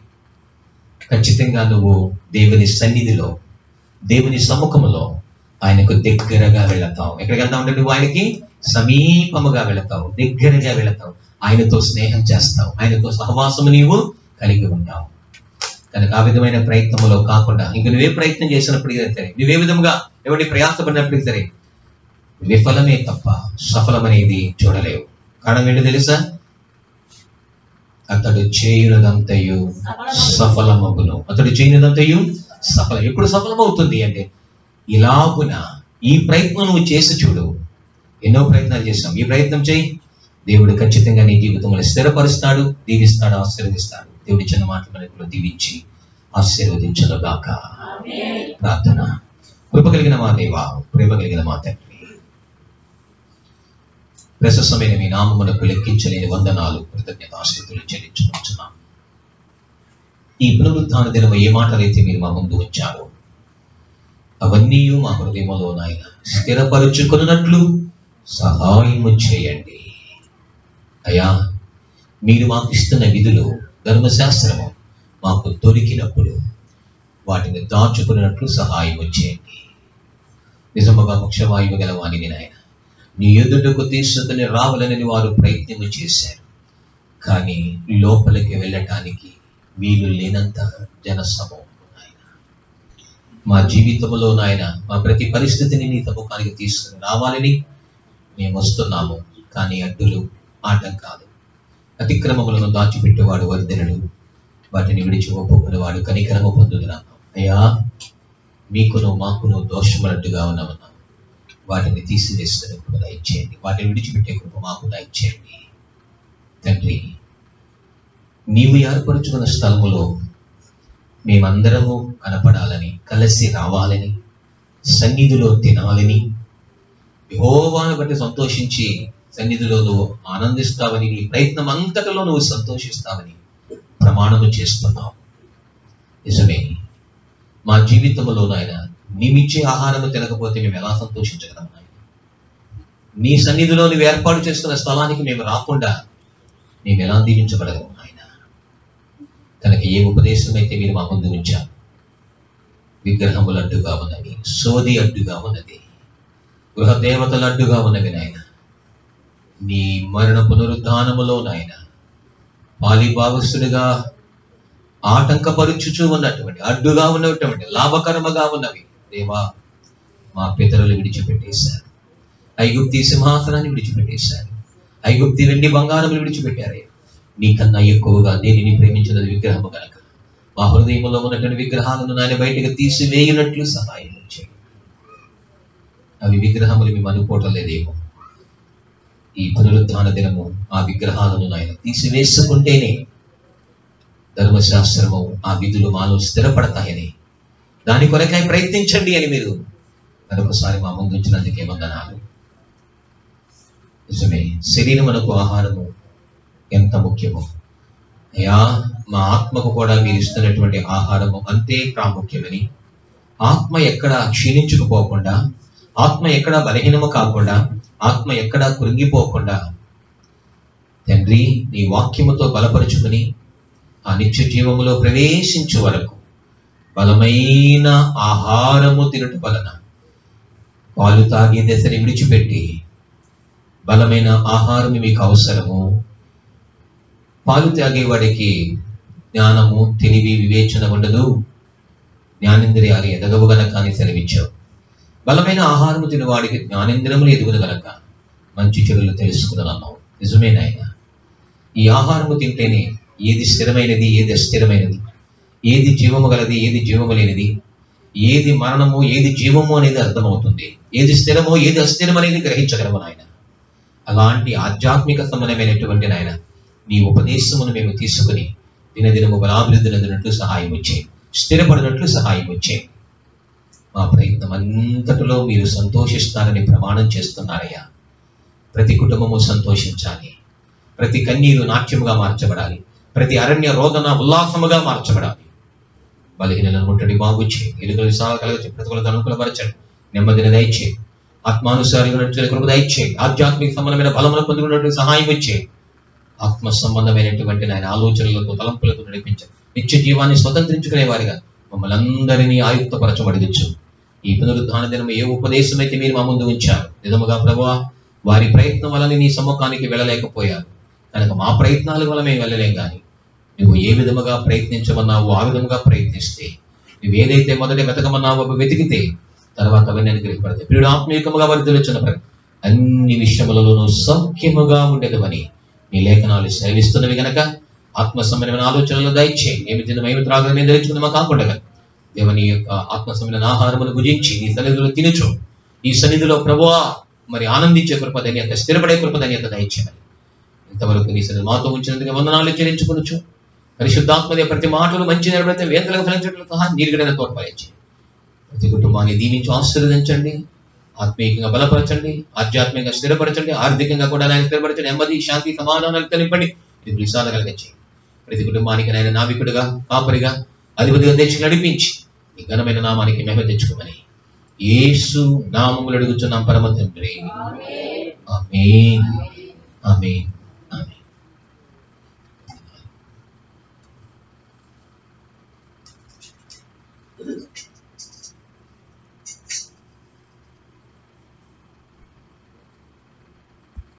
ఖచ్చితంగా నువ్వు దేవుని సన్నిధిలో, దేవుని సముఖములో ఆయనకు దగ్గరగా వెళతావు. ఎక్కడికి వెళ్తావు అంటే నువ్వు ఆయనకి సమీపముగా వెళతావు, దగ్గరగా వెళతావు, ఆయనతో స్నేహం చేస్తావు, ఆయనతో సహవాసము నీవు కలిగి ఉంటావు. కనుక ఆ విధమైన ప్రయత్నములో కాకుండా ఇంక నువ్వే ప్రయత్నం చేసినప్పటికీ సరే, నువ్వే విధముగా ఎవరి ప్రయాసపడినప్పటికీ సరే, విఫలమే తప్ప సఫలమనేది చూడలేవు. కారణం ఏంటో తెలుసా? అతడు చేయునదంతయు సఫలమగును. అతడు చేయనిదంతయు సఫలం. ఎప్పుడు సఫలమవుతుంది అంటే, ఇలాగున ఈ ప్రయత్నం నువ్వు చేసి చూడు. ఎన్నో ప్రయత్నాలు చేస్తాం. ఈ ప్రయత్నం చేయి, దేవుడు ఖచ్చితంగా నీ జీవితంలో స్థిరపరుస్తాడు, దీవిస్తాడు, ఆశీర్వదిస్తాడు. దేవుడి చిన్న మాటలు మనకు దీవించి ఆశీర్వదించునుగాక. ప్రార్థన. కృప కలిగిన మా దేవా, ప్రేమ కలిగిన మా తండ్రి, ప్రశస్తమైన మీ నామమునకు లెక్కించలేని వందనాలు, కృతజ్ఞతాస్తుతులు చెల్లించుకుంటున్నాం. ఈ పునరుత్థాన దినము ఏ మాటలైతే మీరు మా ముందు వచ్చారో అవన్నీ మా హృదయంలో నాయన స్థిరపరుచుకున్నట్లు సహాయము చేయండి అయ్యా. మీరు మాకు ఇస్తున్న విధులు, ధర్మశాస్త్రము మాకు దొరికినప్పుడు వాటిని దాచుకున్నట్లు సహాయము చేయండి. నిజముగా మోక్షవాయువు గలవాణిని నాయన, నీ ఎదుటకు తీసుకుని రావాలని వారు ప్రయత్నం చేశారు. కానీ లోపలికి వెళ్ళటానికి వీలు లేనంత జనసమూహం నాయన. మా జీవితంలో నాయన మా ప్రతి పరిస్థితిని నీ తముఖానికి తీసుకుని రావాలని మేము వస్తున్నాము. కానీ అడ్డులు, ఆటంకాలు, అతిక్రమములను దాచిపెట్టేవాడు వర్ధనుడు, వాటిని విడిచి ఒప్పుకునేవాడు కనికరము పొందుతున్నాము. అయ్యా, మీకును మాకును దోషములట్టుగా ఉన్నామన్నాము. వాటిని తీసివేస్తున్న కృప దయచేయండి. వాటిని విడిచిపెట్టే కృప మాకు దయచేయండి తండ్రి. నీవు ఏర్పరుచుకున్న స్థలములో మేమందరము కనపడాలని, కలిసి రావాలని, సన్నిధిలో తినాలని, యెహోవాను బట్టి సంతోషించి సన్నిధిలో నువ్వు ఆనందిస్తావని, నీ ప్రయత్నం అంతటిలో నువ్వు సంతోషిస్తావని ప్రమాణము చేస్తున్నావు. నిజమే, మా జీవితంలో నాయన నీవిచ్చే ఆహారము తినకపోతే మేము ఎలా సంతోషించగలం నాయన? నీ సన్నిధిలో నువ్వు ఏర్పాటు చేసుకున్న స్థలానికి మేము రాకుండా మేము ఎలా దీవించబడగలం నాయన? కనుక ఏ ఉపదేశం అయితే మీరు మా ముందు ఉంచారు, విగ్రహములు అడ్డుగా ఉన్నవి, సోది అడ్డుగా ఉన్నది, గృహదేవతలు అడ్డుగా ఉన్నవి నాయన. నీ మరణ పునరుద్ధానములో నాయన పాలిభాగస్తుడిగా ఆటంకపరుచుచూ ఉన్నటువంటి, అడ్డుగా ఉన్నటువంటి, లాభకరముగా ఉన్నవి దేవా మా పితరులు విడిచిపెట్టేశారు. ఐగుప్తి సింహాసనాన్ని విడిచిపెట్టేశారు. ఐగుప్తి వెండి బంగారములు విడిచిపెట్టారే. నీకన్నా ఎక్కువగా దేనిని ప్రేమించినది విగ్రహము కనుక మా హృదయంలో ఉన్నటువంటి విగ్రహాలను నాయన బయటకు తీసివేయునట్లు సహాయం చేయండి. అవి విగ్రహములు మేము అనుకోవటలేదేమో. ఈ పునరుద్ధాన దినము ఆ విగ్రహాలను నాయన తీసివేసుకుంటేనే ధర్మశాస్త్రము, ఆ విధులు మాలో స్థిరపడతాయని, దాని కొరకై ప్రయత్నించండి అని మీరు మరొకసారి మా ముందు ఉంచినందుకే వందనాలు. నిజమే, శరీరమునకు ఆహారము ఎంత ముఖ్యమో అయ్యా, మా ఆత్మకు కూడా మీరు ఇస్తున్నటువంటి ఆహారము అంతే ప్రాముఖ్యమని, ఆత్మ ఎక్కడ క్షీణించుకుపోకుండా, ఆత్మ ఎక్కడ బలహీనము కాకుండా, ఆత్మ ఎక్కడ కృంగిపోకుండా తండ్రి నీ వాక్యముతో బలపరుచుకుని ఆ నిత్య జీవములో ప్రవేశించే వరకు బలమైన ఆహారము తినట వలన పాలు తాగే దశని విడిచిపెట్టి బలమైన ఆహారం మీకు అవసరము. పాలు తాగేవాడికి జ్ఞానము, తెలివి, వివేచన ఉండదు, జ్ఞానేంద్రియాలు ఎదగవు గనక అని సెలవిచ్చావు. బలమైన ఆహారము తినవాడికి జ్ఞానేంద్రియములు ఎదుగును గనక మంచి చెడులు తెలుసుకున్నాను. నిజమేనాయన, ఈ ఆహారము తింటేనే ఏది స్థిరమైనది, ఏది అస్థిరమైనది, ఏది జీవము గలది, ఏది జీవము లేనిది, ఏది మరణము, ఏది జీవము అనేది అర్థమవుతుంది. ఏది స్థిరమో, ఏది అస్థిరం అనేది గ్రహించగలము నాయన. అలాంటి ఆధ్యాత్మిక సంబంధమైనటువంటి నాయన నీ ఉపదేశమును మేము తీసుకుని దినదినము బలాభివృద్ధి చెందినట్లు సహాయం వచ్చేయి, స్థిరపడినట్లు సహాయం వచ్చేయి. మా ప్రయత్నం అంతటిలో మీరు సంతోషిస్తారని ప్రమాణం చేస్తున్నారయ్యా. ప్రతి కుటుంబము సంతోషించాలి, ప్రతి కన్నీరు నాట్యముగా మార్చబడాలి, ప్రతి అరణ్య రోదన ఉల్లాసముగా మార్చబడాలి. బలహీనలను ముట్టడి బాగు చేయి, ఎలుకలు సాగ కలగ ప్రతికూలత అనుకూలపరచండి, నెమ్మదిని దయచేయి, ఆత్మానుసారిగా కృప దయచేయి, ఆధ్యాత్మిక సంబంధమైన బలమును పొందుకున్నట్టు సహాయం వచ్చేయి. ఆత్మ సంబంధమైనటువంటి ఆయన ఆలోచనలతో, తలంపులతో నడిపించండి. నిత్య జీవాన్ని స్వతంత్రించుకునే వారిగా మమ్మల్ని అందరినీ ఆయుక్తపరచబడవచ్చు. ఈ పునరుద్ధాన దినం ఏ ఉపదేశం అయితే మీరు మా ముందు ఉంచారు, నిజముగా ప్రభువా వారి ప్రయత్నం వల్ల నీ సమ్ముఖానికి వెళ్ళలేకపోయారు కనుక మా ప్రయత్నాల వల్ల మేము వెళ్ళలేం. కానీ నువ్వు ఏ విధముగా ప్రయత్నించమన్నావు ఆ విధముగా ప్రయత్నిస్తే, నువ్వు ఏదైతే మొదట వెతకమన్నావో వెతికితే తర్వాత అవన్నీ అనుగ్రహింపడతాయి. ప్రియుడు ఆత్మీయకముగా వర్ధిల్లుచున్న ప్రకారం అన్ని విషయములలోనూ సౌఖ్యముగా ఉండేదవని నీ లేఖనాలు సెలవిస్తున్నవి గనక ఆత్మ సంబంధమైన ఆలోచనలు దయచేయి. ఏమి తినము ఏమి త్రాగడం ఏం ధరించుకుందామా కాకుండా దేవుని యొక్క ఆత్మ సంబంధమైన ఆహారమును భుజించి నీ సన్నిధిలో తినచ్చు. ఈ సన్నిధిలో ప్రభువా మరి ఆనందించే కృప ధన్యత, స్థిరపడే కృప ధన్యత దయచేయాలి. ఇంతవరకు నీ సన్నిధి మాతో ఉంచినందుకు వందనాలు చెల్లించుకొనొచ్చు. పరిశుద్ధాత్మదే ప్రతి మాటలు మంచి నిలబడితే వేదలకు ఫలించట్లతో నీరుగడైన తోడ్పడించి ప్రతి కుటుంబాన్ని దీవించి ఆశీర్వదించండి. ఆత్మీయంగా బలపరచండి, ఆధ్యాత్మికంగా స్థిరపరచండి, ఆర్థికంగా కూడా ఆయన స్థిరపరచండి. నెమ్మది, శాంతి, సమాధానాలు కలిపండి. ఇది విషాద కలిగించి ప్రతి కుటుంబానికి ఆయన నావికుడిగా, కాపరిగా, అధిపతిగా తెచ్చి నడిపించి ఈ ఘనమైన నామానికి మహిమ తెచ్చుకోమని యేసు నామములు అడుగుచున్నాం పరమ తండ్రి. ఆమేన్, ఆమేన్, ఆమేన్.